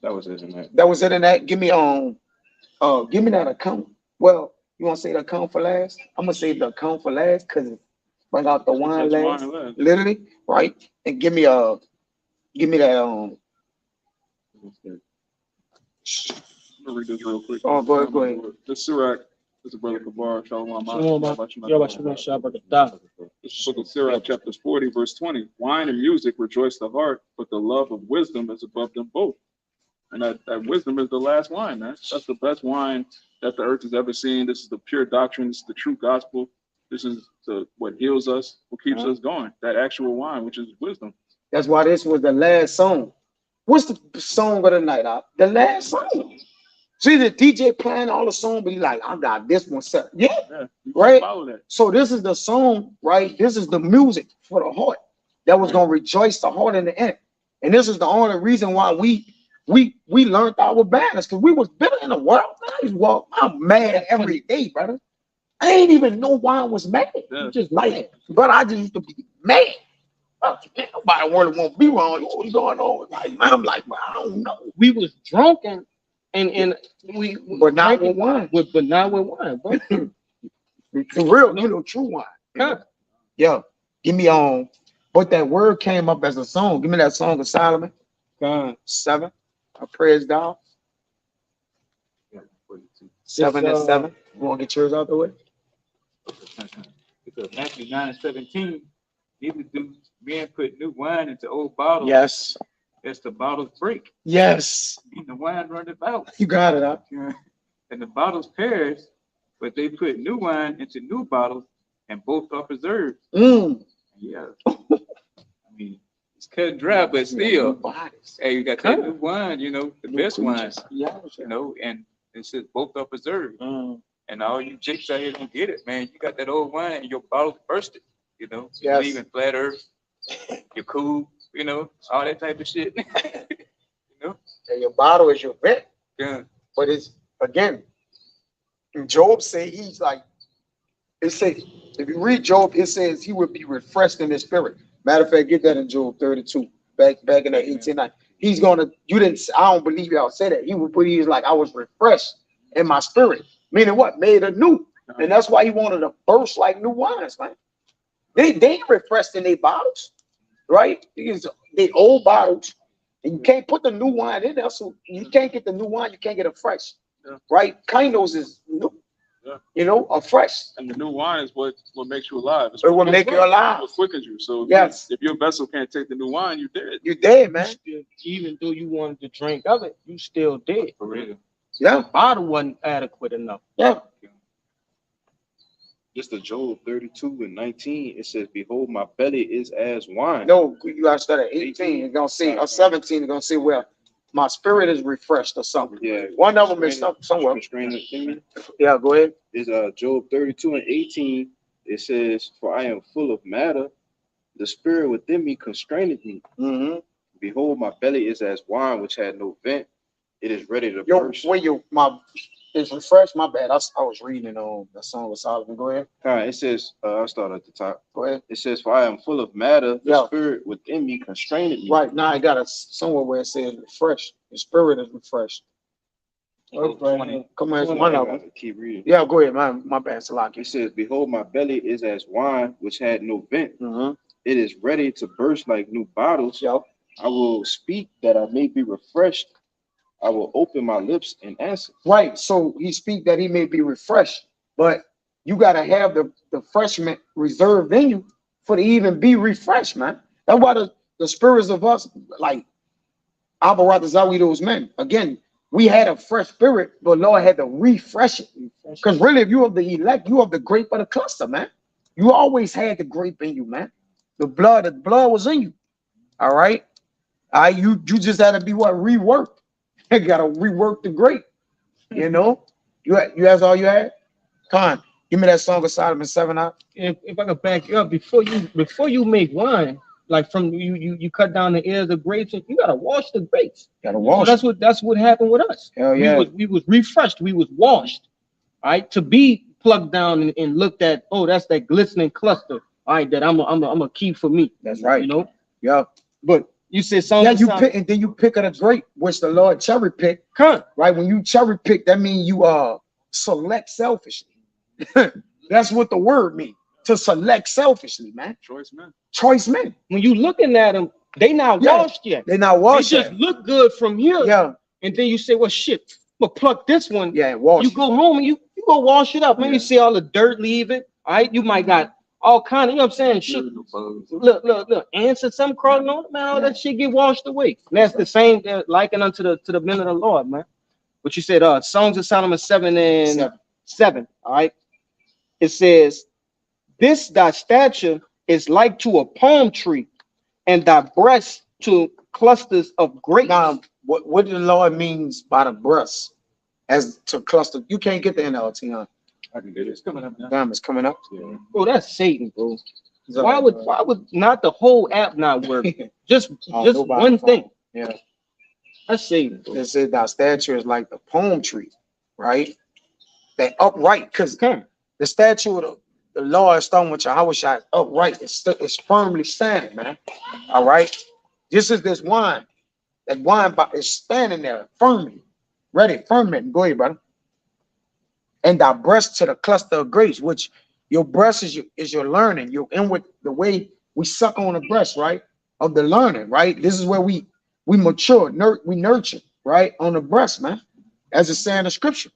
That was it in that. That was it in that. Give me that account. Well, you want to say the account for last? I'm gonna save the account for last because bring out the wine That's last, wine last. literally, right? And give me that I'm gonna read this real quick. Oh, go ahead. This Sirach, this is Brother Kabar, Shalom. Shalom, Yahweh Shabbat. This book of Sirach, chapters 40, verse 20. Wine and music rejoice the heart, but the love of wisdom is above them both. And that wisdom is the last wine, man. That's the best wine that the earth has ever seen. This is the pure doctrine. This is the true gospel. This is what heals us, what keeps us going. That actual wine, which is wisdom. That's why this was the last song. What's the song of the night? The last song. See the DJ playing all the song, but he like, I got this one set. Yeah, You right. Follow that. So this is the song, right? This is the music for the heart that was gonna rejoice the heart in the end. And this is the only reason why we learned our balance, because we was better in the world. I'm mad every day, brother. I ain't even know why I was mad. Yeah. Just like, but I just used to be mad. Man, nobody really want to be wrong. What's going on? Like, I'm like, well, I don't know. We was drunk and we But not with wine. but not with wine, bro. The real, true wine. Huh. Yeah. Give me but that word came up as a song. Give me that Song of Solomon. 7. I praise God. 7 and 7. You want to get yours out the way? Because Matthew 9:17, neither do men put new wine into old bottles. Yes. As the bottles break, Yes. and the wine runneth out. You got it up. And the bottles perish, but they put new wine into new bottles, and both are preserved. Yeah. I mean, it's cut and dry, but still, hey, you got that new wine, the best wine, and it says both are preserved. And all you chicks out here don't get it, man. You got that old wine and your bottle's bursted, You Yes. believe in flat earth, you're cool, all that type of shit. And your bottle is your vent. Yeah. But it's, again, Job say he's like, it says, if you read Job, it says he would be refreshed in his spirit. Matter of fact, get that in Job 32, back in the 1890. He's gonna, I don't believe y'all say that. He's like, I was refreshed in my spirit. Meaning what? Made anew. And that's why he wanted to burst like new wines, man. They ain't refreshed in their bottles, right? Because they old bottles, and you can't put the new wine in there. So you can't get the new wine, you can't get it fresh. Yeah. Right? Kainos is new. Yeah. A fresh. And the new wine is what makes you alive. It's It will make you alive. what quickens you. So Yes. if your vessel can't take the new wine, you're dead. You're dead, man. Even though you wanted to drink of it, you still did. For real. Yeah, The bottle wasn't adequate enough. yeah. Just the Job 32:19, it says, "Behold, my belly is as wine." No, you gotta start at 18. You're gonna see, or 17, you're gonna see where my spirit is refreshed or something. Yeah. One of them is somewhere. Constraining me. Yeah, go ahead. Is Job 32:18. It says, "For I am full of matter, the spirit within me constraineth me. Mm-hmm. Behold, my belly is as wine which had no vent. It is ready to Yo, burst." when it's refreshed, my bad. I was reading the Song of Solomon. Go ahead. It says, I'll start at the top. Go ahead. It says, "For I am full of matter, the Yeah. spirit within me constraineth me." Right now, I got it somewhere where it says refreshed. The spirit is refreshed. Okay. Come on, it's I one of gotta them. keep reading. Yeah, go ahead. My bad, Salaki. It says, "Behold, my belly is as wine which had no vent. Mm-hmm. It is ready to burst like new bottles. Yo, I will speak that I may be refreshed. I will open my lips and answer." right. So he speak that he may be refreshed, but you gotta have the refreshment reserved in you for to even be refreshed, man. That's why the spirits of us, like Abba those men, again, we had a fresh spirit, but Lord had to refresh it. Because really, if you have the elect, you have the grape of the cluster, man. You always had the grape in you, man. The blood was in you. All right. You just had to be reworked. You gotta rework the grape. You that's all you had. Con, give me that Song of Solomon 7 out. If I could back you up, before you make wine, like from you cut down the ears of grapes, and you gotta wash the grapes. Gotta So wash. that's what happened with us. Hell yeah. We was refreshed, we was washed, all right, to be plucked down and looked at. Oh, that's that glistening cluster. All right, that I'm a keep for me. That's right. You know, Yeah. but you said Yeah, something. you pick, and then you pick of the grape, which the Lord cherry pick, Come, right? When you cherry pick, that means you select selfishly. That's what the word means. To select selfishly, man. Choice man. Choice men. when you looking at them, they not Yeah. washed yet. They not They wash just it. look good from here, Yeah, and then you say, "Well, shit, I'm gonna pluck this one." yeah, and wash. You go home and you go wash it up, man. Yeah. You see all the dirt leaving, all right? You might got all kind of, you know what I'm saying? Shit, look, ants or something crawling on it, man. All that shit get washed away. And that's the same, likened unto the men of the Lord, man. But you said, Songs of Solomon 7:7, all right? It says, "This thy stature is like to a palm tree, and thy breast to clusters of grapes." Now, what the Lord means by the breast as to cluster? You can't get the NLT, huh? I can get it. It's coming up now. Damn, it's coming up. Yeah. Bro, that's Satan, bro. So, Why would not the whole app not work? Just Oh, just nobody one phone. thing. Yeah. That's Satan, bro. It says thy stature is like the palm tree, right? They upright, because Come. the statue of the Lord stone with Yahweh Shai is upright. It's firmly standing, man. All right. This is this wine. That wine is standing there firmly, ready, firmament. Go ahead, brother. And thy breast to the cluster of grapes, which your breast is your learning. You're in with the way we suck on the breast, right? Of the learning, right? This is where we mature, we nurture, right? On the breast, man. As it's saying in the scripture.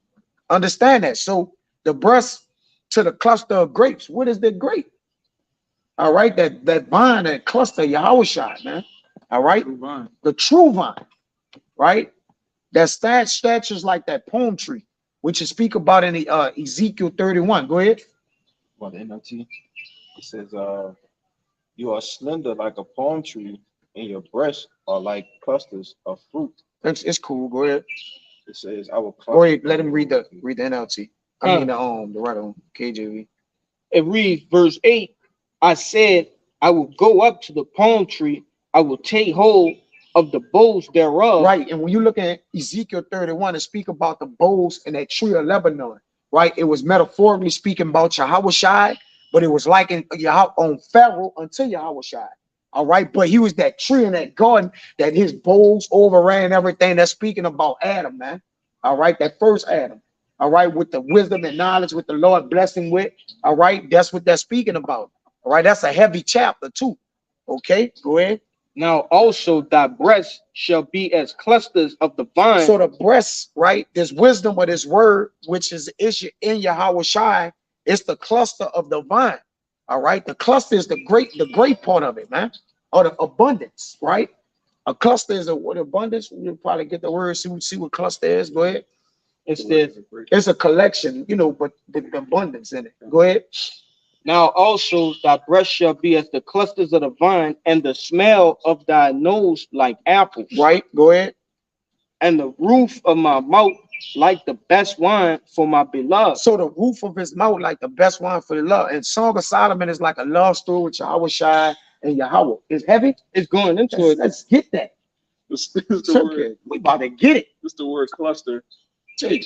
Understand that. So the breast to the cluster of grapes. What is the grape? All right, that vine, that cluster, Yahweh Shai, man. All right, True vine. the true vine, right? That stature's like that palm tree, which is speak about in the Ezekiel 31. Go ahead. Well, the NLT, it says, you are slender like a palm tree, and your breasts are like clusters of fruit. It's cool. Go ahead. It says, I will Go ahead. Let him read the NLT. I mean the right on KJV. It reads verse 8. I said, I will go up to the palm tree, I will take hold of the boughs thereof. Right. And when you look at Ezekiel 31, it speak about the boughs and that tree of Lebanon, right? It was metaphorically speaking about Yahweh Shai, but it was like on Pharaoh until Yahweh Shai. All right. But he was that tree in that garden that his boughs overran everything. That's speaking about Adam, man. All right. That first Adam. All right. With the wisdom and knowledge with the Lord blessing with. All right. That's what they're speaking about. All right. That's a heavy chapter too. Okay. Go ahead. Now also thy breast shall be as clusters of the vine. So the breast, right? This wisdom of this word, which is in Yahweh Shai, it's the cluster of the vine. All right. The cluster is the great part of it, man. Or the abundance, right? A cluster is what abundance. You'll probably get the word, see what cluster is. Go ahead. It's a collection, but the abundance in it. Go ahead. Now also thy breast shall be as the clusters of the vine, and the smell of thy nose like apples. Right. Go ahead. And the roof of my mouth like the best wine for my beloved. So the roof of his mouth like the best wine for the love. And Song of Solomon is like a love story with Yahweh Shai and Yahweh. It's heavy. It's going into it. Let's get that. It's the word. We about to get it. It's the word cluster. Jay,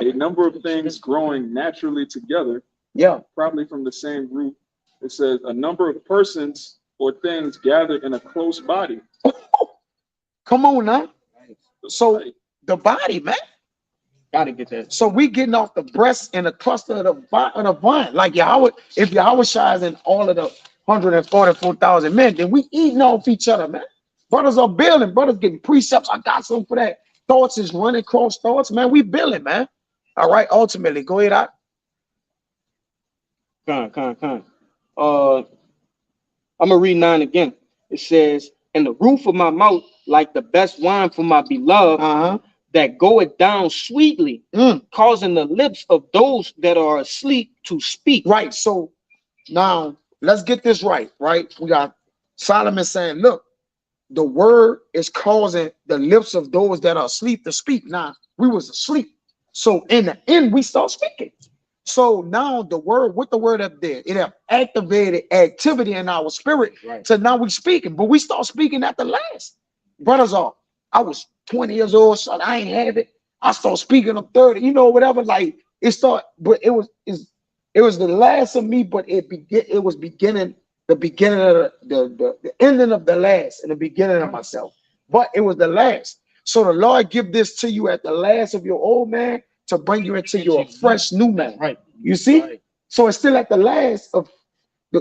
A number of things growing naturally together, yeah. probably from the same root. It says a number of persons or things gathered in a close body. Come on now. So the body, man. Gotta get that. So we getting off the breast and the cluster of the vine. Like Yahweh, if Yahweh Shai is in all of the 144,000 men, then we eating off each other, man. Brothers are building, brothers getting precepts. I got something for that. Thoughts is running cross thoughts, man. We building, man. All right, ultimately, go ahead out. Come. I'm gonna read 9 again. It says, "And the roof of my mouth like the best wine for my beloved, that goeth down sweetly, causing the lips of those that are asleep to speak." Right. So now let's get this right. Right. We got Solomon saying, look, the word is causing the lips of those that are asleep to speak. Now we was asleep. So in the end, we start speaking. So now the word, what the word up there, it have activated activity in our spirit. Right. So now we speaking, but we start speaking at the last. Brothers are, I was 20 years old, so I ain't have it. I start speaking of 30, you know, whatever. Like it start, but it was the last of me, but it was beginning, the beginning of the ending of the last and the beginning of myself. But it was the last. So the Lord give this to you at the last of your old man to bring you into your fresh new man. Right. You see? Right. So it's still at the last of,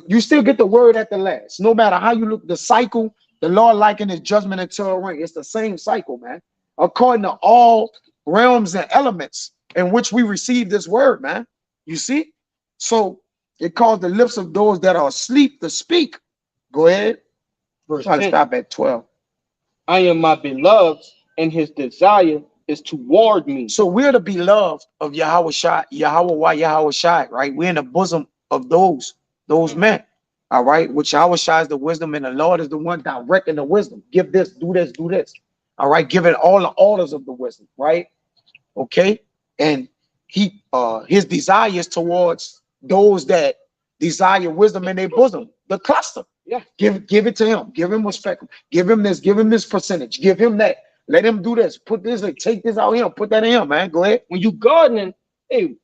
you still get the word at the last. No matter how you look, the cycle, the Lord likened his judgment until a ring. It's the same cycle, man. According to all realms and elements in which we receive this word, man. You see? So it calls the lips of those that are asleep to speak. Go ahead. Verse Try to 10. stop at 12. I am my beloved, and his desire is toward me. So we're the beloved of Yahweh Shai, Yahweh Shai, right? We're in the bosom of those men. All right, which Yahweh Shai is the wisdom, and the Lord is the one directing the wisdom. Give this, do this, do this. All right, giving all the orders of the wisdom, right? Okay, and he his desire is towards those that desire wisdom in their bosom, the cluster. Yeah. Give it to him, give him respect, give him this percentage, give him that. Let him do this. Put this, like, take this out here, put that in him, man. Go ahead. When you gardening, hey,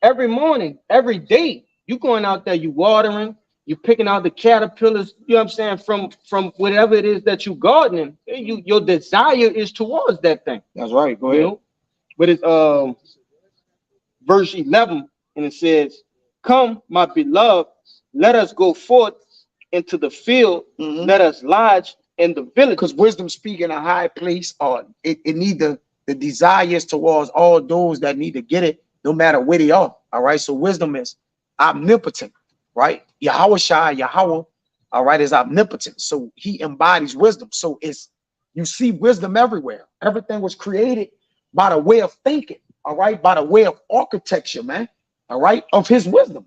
every morning, every day, you going out there, you watering, you picking out the caterpillars, you know what I'm saying, from whatever it is that you gardening, hey, your desire is towards that thing. That's right. Go You ahead. know? But it's verse 11, and it says, come, my beloved, let us go forth into the field, let us lodge in the village. Because wisdom speak in a high place, or it need the desires towards all those that need to get it, no matter where they are. All right. So wisdom is omnipotent, right? Yahweh Shai, Yahweh, all right, is omnipotent. So he embodies wisdom. So it's, you see wisdom everywhere. Everything was created by the way of thinking, all right, by the way of architecture, man, all right, of his wisdom.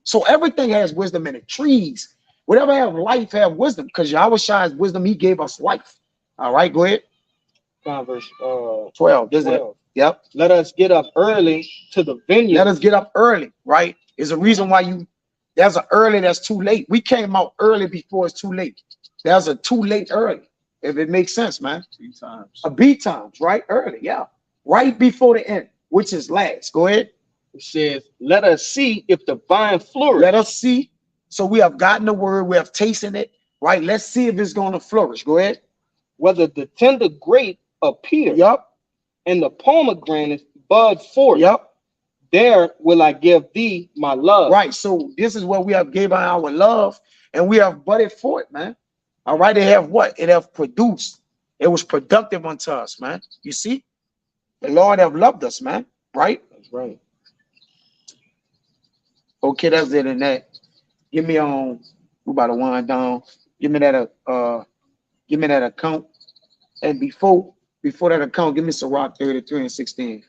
So everything has wisdom in it. Trees, whatever have life have wisdom, because Yahweh Shai's wisdom, he gave us life. All right, go ahead. Verse 12, isn't it? 12. Yep. Let us get up early to the vineyard. Let us get up early, right? There's a reason why there's an early that's too late. We came out early before it's too late. There's a too late early, if it makes sense, man. 2 times. A B times, right? Early, yeah. Right before the end, which is last. Go ahead. It says, let us see if the vine flourish. Let us see. So we have gotten the word, we have tasted it, right? Let's see if it's going to flourish. Go ahead. Whether the tender grape appear. Yup. And the pomegranate bud forth. Yup. There will I give thee my love. Right. So this is what we have given our love, and we have budded for it, man. All right. They have what? It have produced. It was productive unto us, man. You see? The Lord have loved us, man. Right? That's right. Okay, that's it in that. Give me we about to wind down. Give me that account. And before that account, give me Sirach 33 and 16.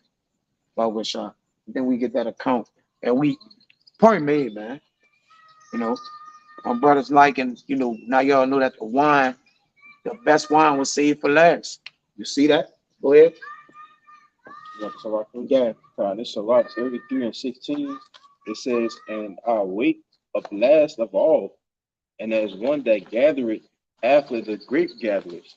Bible shot. Then we get that account. And we point made, man. You know, my brothers liking, you know, now y'all know that the best wine was saved for last. You see that? Go ahead. Yeah, this Sirach 33 and 16. It says, and I wake up last of all, and as one that gathereth after the grape gatherers.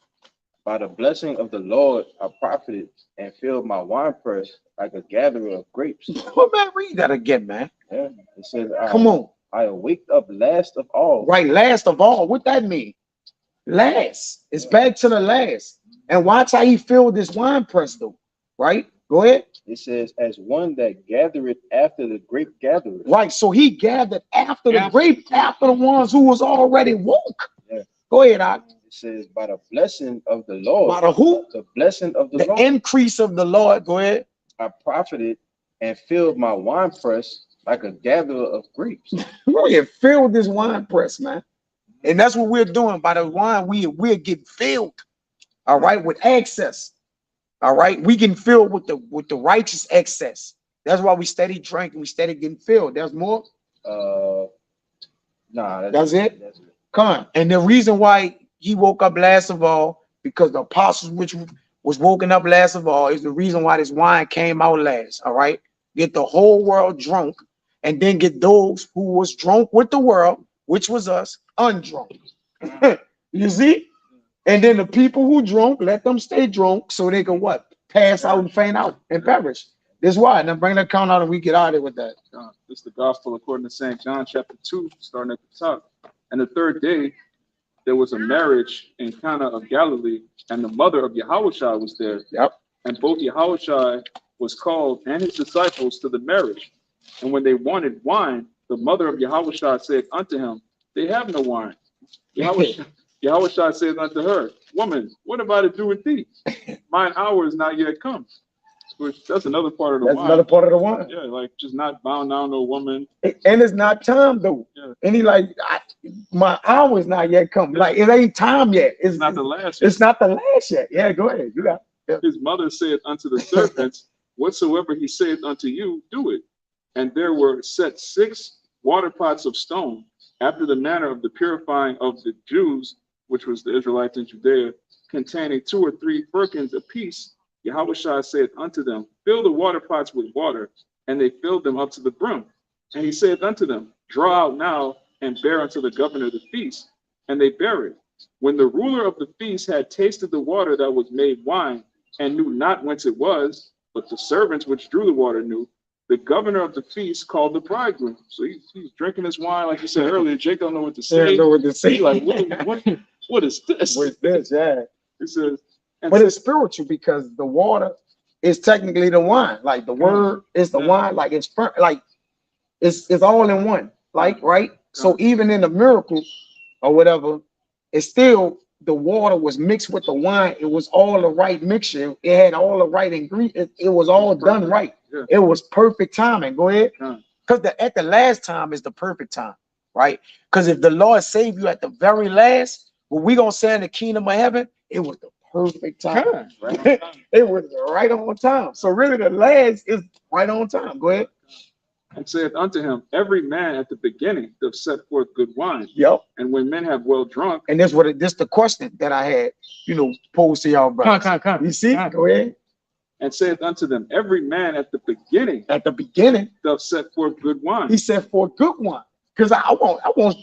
By the blessing of the Lord, I profited and filled my winepress like a gatherer of grapes. Well, man, read that again, man. Yeah, it says, Come on. I waked up last of all. Right, last of all. What that mean? Last. It's back to the last. And watch how he filled this wine press, though. Right? Go ahead. It says, as one that gathereth after the grape gatherers. Right. So he gathered after the grape, after the ones who was already woke. Yeah. Go ahead, Doc. It says, by the blessing of the Lord. By the who? The blessing of the The Lord. increase of the Lord. Go ahead. I profited and filled my winepress like a gatherer of grapes. We're filled this wine press, man. And that's what we're doing. By the wine, we're getting filled. All right, with access. All right, we getting filled with the righteous excess. That's why we steady drinking, we steady getting filled. There's more. Nah, That's it. That's it. Come on. And the reason why he woke up last of all, because the apostles which was woken up last of all, is the reason why this wine came out last. All right, get the whole world drunk and then get those who was drunk with the world, which was us, undrunk. You see? And then the people who drunk, let them stay drunk so they can what? Pass out and faint out and perish. This is why. Now bring that count out and we get out of it with that. This is the gospel according to St. John chapter 2, starting at the top. And the third day, there was a marriage in Cana of Galilee, and the mother of Yahushua was there. Yep. And both Yahushua was called and his disciples to the marriage. And when they wanted wine, the mother of Yahushua said unto him, they have no wine. Yahushua said unto her, woman, what have I to do with thee? Mine hour is not yet come. Which that's another part of the That's wine. another part of the wine. Yeah, like just not bound down to a woman. And it's not time though. Yeah. And he like, my hour is not yet come. Like it ain't time yet. It's not the last. It's not the last yet. Yeah, go ahead. You got His mother said unto the servants, whatsoever he saith unto you, do it. And there were set 6 water pots of stone, after the manner of the purifying of the Jews, which was the Israelites in Judea, containing 2 or 3 firkins apiece. Yahushua said unto them, fill the water pots with water, and they filled them up to the brim. And he said unto them, draw out now and bear unto the governor of the feast. And they bare it. When the ruler of the feast had tasted the water that was made wine, and knew not whence it was, but the servants which drew the water knew, the governor of the feast called the bridegroom. So he's drinking this wine, like you said earlier. Jake don't know what to say. know what to say. He like, what is this? What's this? Yeah. It says, But it's spiritual because the water is technically the wine. Like the word is the wine. Like it's like it's all in one. Like right. So even in the miracle or whatever, it's still the water was mixed with the wine. It was all the right mixture. It had all the right ingredients. It was all done right. Yeah. It was perfect timing. Go ahead. Yeah. Because at the last time is the perfect time, right? Because if the Lord saved you at the very last, what we gonna say in the kingdom of heaven, it was the perfect time. right. It was right on time. So really the last is right on time. Go ahead. And saith unto him, every man at the beginning doth set forth good wine. Yep. And when men have well drunk, And this the question that I had, posed to y'all, brother. You see? Go ahead. and saith unto them, every man at the beginning At the beginning, doth set forth good wine. he said for good wine. Because I want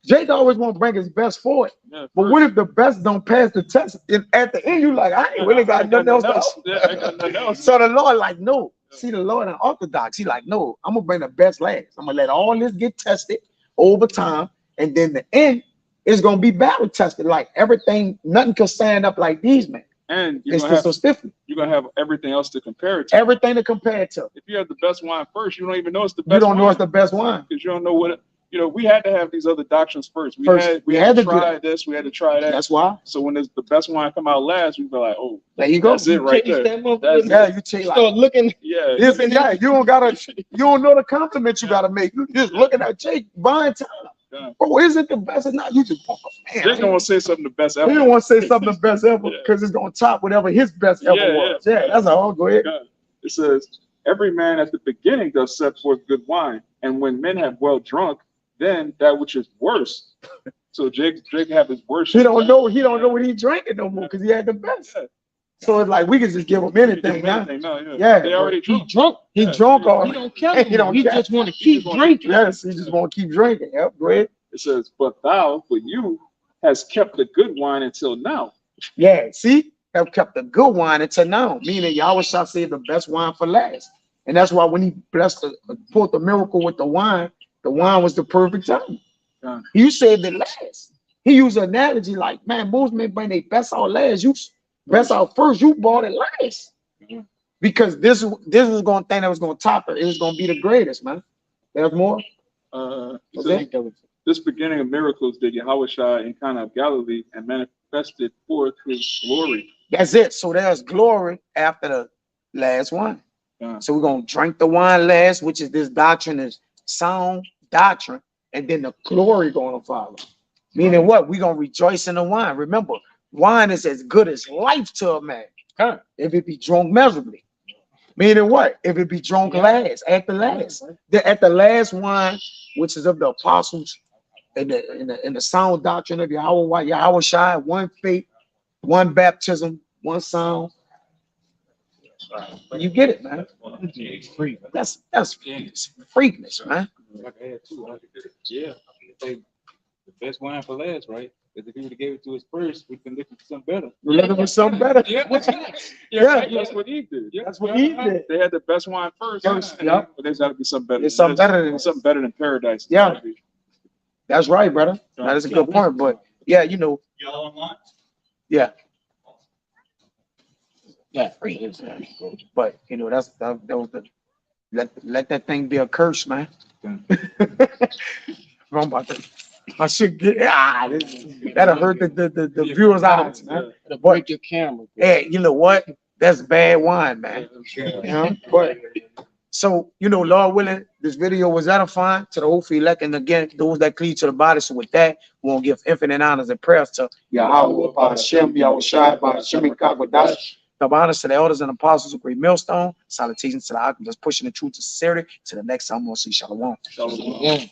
Jake always want to bring his best forward. Yeah, But what if the best don't pass the test? And at the end, you like, I ain't really got nothing else to offer. Yeah, I got nothing else. So the Lord like, no. See, the Lord in Orthodox, he like, no, I'm gonna bring the best last. I'm gonna let all this get tested over time, and then the end is gonna be battle tested. Like everything, nothing can stand up like these, man. And It's just so stiffly. you're gonna have everything else to compare it to. Everything to compare it to. If you have the best wine first, you don't even know it's the best You don't know wine, it's the best wine. because you don't know what we had to have these other doctrines first. We to had to do try that. this, we had to try that. That's why. So when the best wine come out last, we be like, oh, There you go. that's it right there. That's Yeah, you take like, Start looking. Yeah. listen, yeah, you don't know the compliment you gotta make. You just looking at Jake buying time. Yeah. Bro, is it the best or not? You just man. Jake don't want to say something the best He ever. don't want to say something the best ever Yeah. because it's gonna top whatever his best ever Yeah, was. yeah. Yeah, that's all. Go ahead. God. It says, every man at the beginning does set forth good wine, and when men have well drunk, then that which is worse. So Jake have his worst. He don't know what he drinking no more because he had the best. Yeah. So it's like we can just give him anything now. No, Yeah, they already He drunk. drunk. He Yeah. drunk He already. don't care. He don't He care. just want to keep drinking. Yes, he just want to keep drinking. Yep, go ahead. It says, but you has kept the good wine until now. Yeah, see, have kept the good wine until now. Meaning Yahweh shall save the best wine for last. And that's why when he pulled the miracle with the wine was the perfect time. Yeah. You saved it last. He used an analogy like, man, most men bring their best out last. You best out first, you bought it last. Mhm. Because this was gonna think that was gonna top it. It was gonna be the greatest, man. There's more. It Okay. says, this beginning of miracles did Yahushua in Cana of Galilee and manifested forth his glory. That's it. So there's glory after the last wine. Yeah. So we're gonna drink the wine last, which is this doctrine is sound doctrine, and then the glory gonna follow. Meaning what? We're gonna rejoice in the wine. Remember, wine is as good as life to a man. If it be drunk miserably. Meaning what? If it be drunk last, at the last. At the last wine, which is of the apostles, in the sound doctrine of Yahweh Shai, one faith, one baptism, one sound. You get it, man. That's freakness, man. Like I had too, yeah. They, the best wine for last, right? Because if he would have gave it to us first, we can look at something better. We're looking for something better. Yeah, Yeah. that's what he did. Yeah. That's what he did. They had the best wine first. Yeah. But there's got to be something better. There's something better than something better than paradise. Yeah. That's right, brother. That is a good point. But yeah, you know, Y'all online? yeah. Yeah. But you know, that was the let that thing be a curse, man. I'm about to, I should get that'll hurt the viewers' eyes, man. To break your camera. Hey, you know what? That's bad wine, man. You know? But so, you know, Lord willing, this video was edifying to the whole elect. And again, those that cleave to the body. So with that, we want to give infinite honors and prayers to Yahweh, Hashem, Yahushua, Hashem, Kakwadash. Give honors to the elders and apostles of Great Millstone. Salutations to the Akim, just pushing the truth to sincerity. To the next time, we'll see Shalom. Shalom.